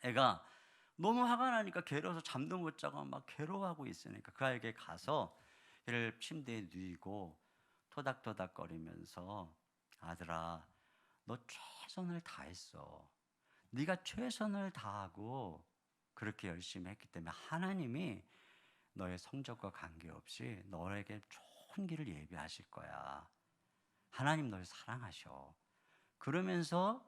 애가 너무 화가 나니까 괴로워서 잠도 못 자고 막 괴로워하고 있으니까 그 아이에게 가서 얘를 침대에 누이고 토닥토닥거리면서 아들아, 너 최선을 다했어. 네가 최선을 다하고 그렇게 열심히 했기 때문에 하나님이 너의 성적과 관계없이 너에게 좋은 길을 예비하실 거야. 하나님 널 사랑하셔. 그러면서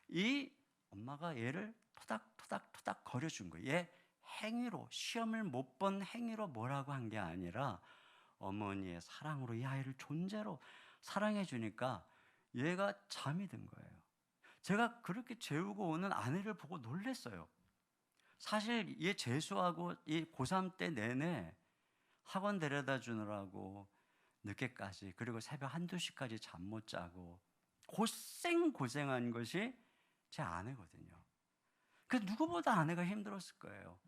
이 엄마가 얘를 토닥토닥토닥 거려준 거예요. 얘 행위로, 시험을 못 본 행위로 뭐라고 한 게 아니라 어머니의 사랑으로 이 아이를 존재로 사랑해 주니까 얘가 잠이 든 거예요. 제가 그렇게 재우고 오는 아내를 보고 놀랐어요. 사실 얘 재수하고 이 고3 때 내내 학원 데려다 주느라고 늦게까지 그리고 새벽 한두 시까지 잠 못 자고 고생한 것이 제 아내거든요. 그 누구보다 아내가 힘들었을 거예요.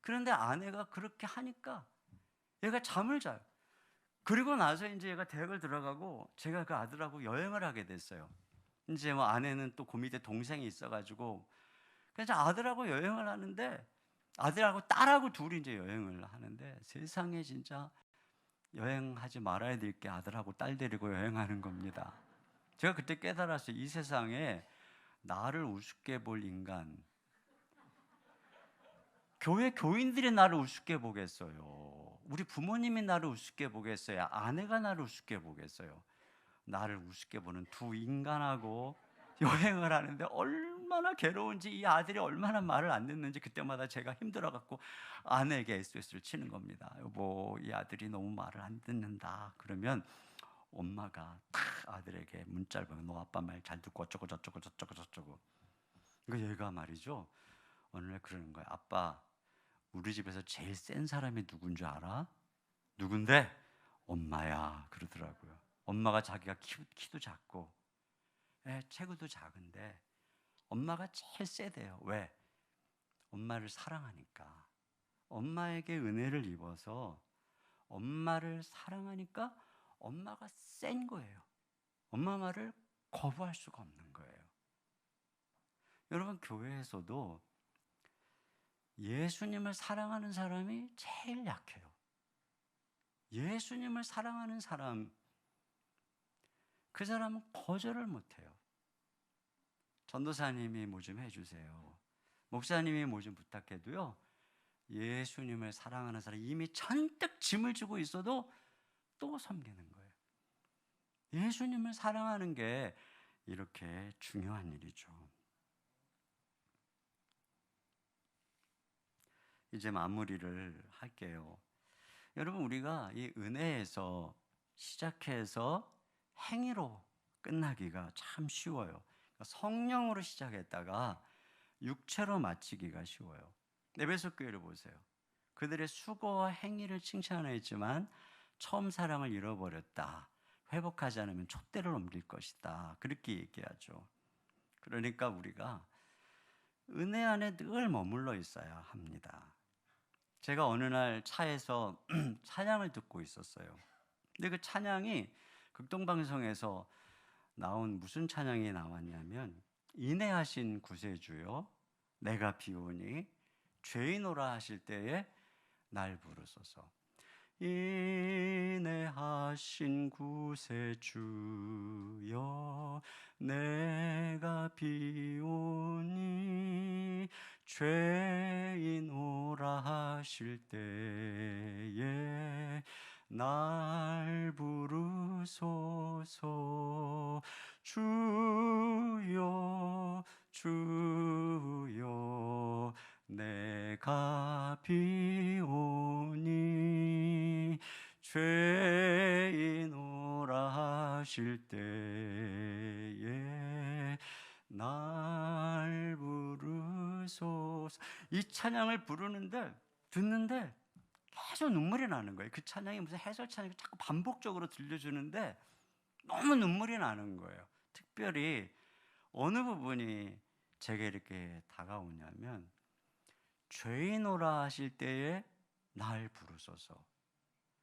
그런데 아내가 그렇게 하니까 얘가 잠을 자요. 그리고 나서 이제 얘가 대학을 들어가고 제가 그 아들하고 여행을 하게 됐어요. 이제 뭐 아내는 또 그 밑에 동생이 있어가지고 그래서 아들하고 여행을 하는데 아들하고 딸하고 둘이 이제 여행을 하는데 세상에 진짜 여행하지 말아야 될 게 아들하고 딸 데리고 여행하는 겁니다. 제가 그때 깨달았어요. 이 세상에 나를 우습게 볼 인간, 교회 교인들이 나를 우습게 보겠어요. 우리 부모님이 나를 우습게 보겠어요. 아내가 나를 우습게 보겠어요. 나를 우습게 보는 두 인간하고 여행을 하는데 얼마나 괴로운지, 이 아들이 얼마나 말을 안 듣는지 그때마다 제가 힘들어갖고 아내에게 SOS를 치는 겁니다. 여보, 이 아들이 너무 말을 안 듣는다. 그러면 엄마가 딱 아들에게 문자를 보내, 너 아빠 말 잘 듣고 어쩌고 저쩌고 저쩌고 저쩌고. 그러니까 얘가 말이죠, 어느 날 그러는 거야. 아빠, 우리 집에서 제일 센 사람이 누군 줄 알아? 누군데? 엄마야 그러더라고요. 엄마가 자기가 키도 작고 체구도 작은데 엄마가 제일 세대요. 왜? 엄마를 사랑하니까. 엄마에게 은혜를 입어서 엄마를 사랑하니까 엄마가 센 거예요. 엄마 말을 거부할 수가 없는 거예요. 여러분, 교회에서도 예수님을 사랑하는 사람이 제일 약해요. 예수님을 사랑하는 사람, 그 사람은 거절을 못해요. 전도사님이 뭐 좀 해주세요, 목사님이 뭐 좀 부탁해도요, 예수님을 사랑하는 사람 이미 잔뜩 짐을 지고 있어도 또 섬기는 거예요. 예수님을 사랑하는 게 이렇게 중요한 일이죠. 이제 마무리를 할게요. 여러분, 우리가 이 은혜에서 시작해서 행위로 끝나기가 참 쉬워요. 성령으로 시작했다가 육체로 마치기가 쉬워요. 에베소 교회를 보세요. 그들의 수고와 행위를 칭찬했지만 처음 사랑을 잃어버렸다. 회복하지 않으면 촛대를 옮길 것이다. 그렇게 얘기하죠. 그러니까 우리가 은혜 안에 늘 머물러 있어야 합니다. 제가 어느 날 차에서 찬양을 듣고 있었어요. 근데 그 찬양이 극동방송에서 나온 무슨 찬양이 나왔냐면 인내하신 구세주여 내가 비오니 죄인오라 하실 때에 날 부르소서. 인내하신 구세주여 내가 비오니 죄인오라 하실 때에 날 부르소서. 주여 주여 내가 비오니 죄인오라 하실 때에 날 부르소서. 이 찬양을 듣는데 계속 눈물이 나는 거예요. 그 찬양이 무슨 해설 찬양이 자꾸 반복적으로 들려주는데 너무 눈물이 나는 거예요. 특별히 어느 부분이 제게 이렇게 다가오냐면 죄인오라 하실 때에 날 부르소서.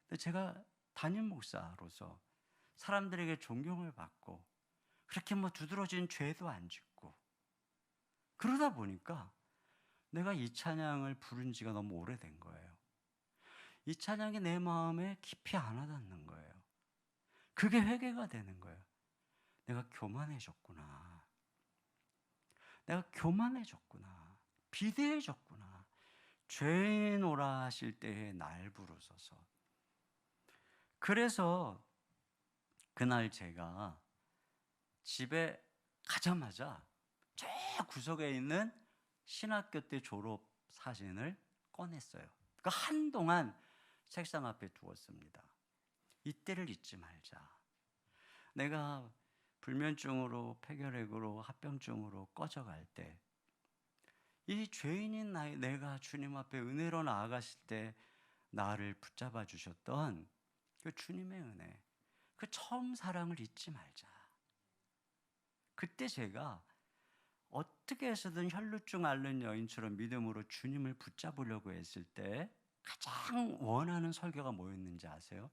근데 제가 담임 목사로서 사람들에게 존경을 받고 그렇게 뭐 두드러진 죄도 안 짓고 그러다 보니까 내가 이 찬양을 부른 지가 너무 오래된 거예요. 이 찬양이 내 마음에 깊이 안 와닿는 거예요. 그게 회개가 되는 거예요. 내가 교만해졌구나. 내가 교만해졌구나. 비대해졌구나. 죄인 오라 하실 때에 날 부르소서. 그래서 그날 제가 집에 가자마자 저 구석에 있는 신학교 때 졸업 사진을 꺼냈어요. 그 한동안 책상 앞에 두었습니다. 이때를 잊지 말자. 내가 불면증으로 폐결핵으로 합병증으로 꺼져갈 때 이 죄인인 내가 주님 앞에 은혜로 나아갔을 때 나를 붙잡아 주셨던 그 주님의 은혜, 그 처음 사랑을 잊지 말자. 그때 제가 어떻게 해서든 혈루증 앓는 여인처럼 믿음으로 주님을 붙잡으려고 했을 때 가장 원하는 설교가 뭐였는지 아세요?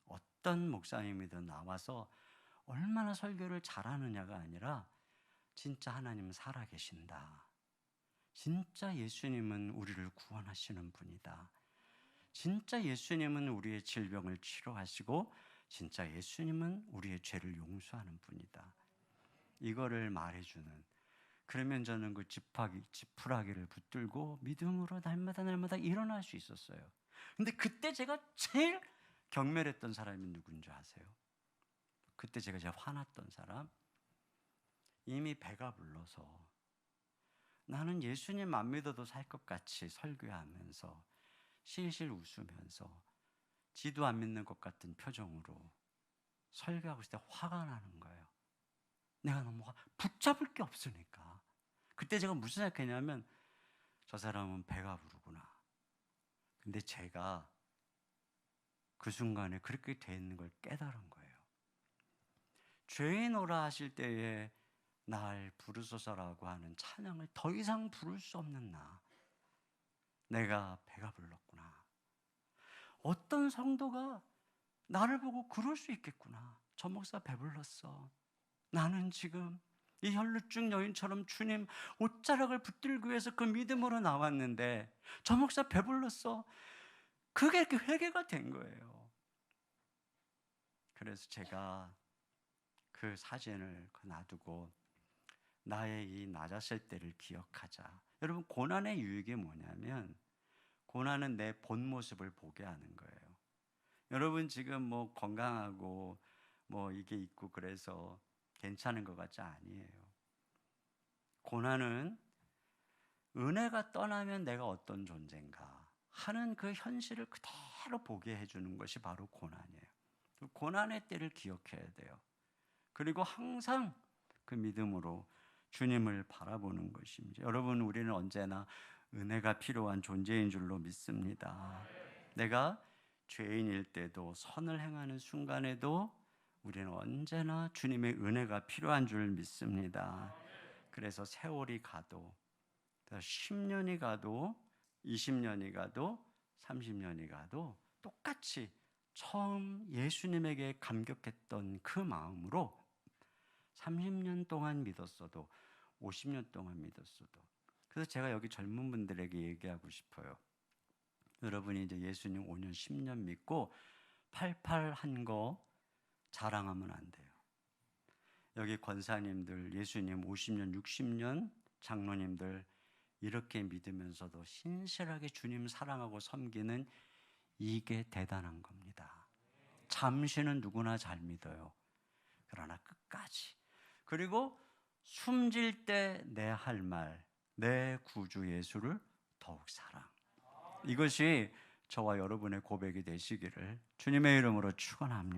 어떤 목사님이든 나와서 얼마나 설교를 잘하느냐가 아니라 진짜 하나님은 살아계신다. 진짜 예수님은 우리를 구원하시는 분이다. 진짜 예수님은 우리의 질병을 치료하시고 진짜 예수님은 우리의 죄를 용서하는 분이다. 이거를 말해주는, 그러면 저는 그 지푸라기를 붙들고 믿음으로 날마다 일어날 수 있었어요. 근데 그때 제가 제일 경멸했던 사람이 누군지 아세요? 그때 제가 화났던 사람, 이미 배가 불러서 나는 예수님 안 믿어도 살 것 같이 설교하면서 실실 웃으면서 지도 안 믿는 것 같은 표정으로 설교하고 있을 때 화가 나는 거예요. 내가 너무 붙잡을 게 없으니까. 그때 제가 무슨 생각했냐면 저 사람은 배가 부르구나. 근데 제가 그 순간에 그렇게 돼 있는 걸 깨달은 거예요. 죄인 오라 하실 때에 날 부르소서라고 하는 찬양을 더 이상 부를 수 없는 내가 배가 불렀구나. 어떤 성도가 나를 보고 그럴 수 있겠구나. 저 목사 배불렀어. 나는 지금 이 혈루증 여인처럼 주님 옷자락을 붙들기 위해서 그 믿음으로 나왔는데 저 목사 배불렀어. 그게 이렇게 회개가 된 거예요. 그래서 제가 그 사진을 놔두고 나의 이 낮았을 때를 기억하자. 여러분, 고난의 유익이 뭐냐면 고난은 내 본 모습을 보게 하는 거예요. 여러분 지금 뭐 건강하고 뭐 이게 있고 그래서 괜찮은 것 같지 아니에요. 고난은 은혜가 떠나면 내가 어떤 존재인가 하는 그 현실을 그대로 보게 해주는 것이 바로 고난이에요. 고난의 때를 기억해야 돼요. 그리고 항상 그 믿음으로 주님을 바라보는 것입니다. 여러분, 우리는 언제나 은혜가 필요한 존재인 줄로 믿습니다. 내가 죄인일 때도 선을 행하는 순간에도 우리는 언제나 주님의 은혜가 필요한 줄 믿습니다. 그래서 세월이 가도 10년이 가도 20년이 가도 30년이 가도 똑같이 처음 예수님에게 감격했던 그 마음으로 30년 동안 믿었어도 50년 동안 믿었어도. 그래서 제가 여기 젊은 분들에게 얘기하고 싶어요. 여러분이 이제 예수님 5년 10년 믿고 팔팔한 거 자랑하면 안 돼요. 여기 권사님들 예수님 50년 60년 장로님들 이렇게 믿으면서도 신실하게 주님 사랑하고 섬기는 이게 대단한 겁니다. 잠시는 누구나 잘 믿어요. 그러나 끝까지. 그리고 숨질 때 내 할 말, 내 구주 예수를 더욱 사랑. 이것이 저와 여러분의 고백이 되시기를 주님의 이름으로 축원합니다.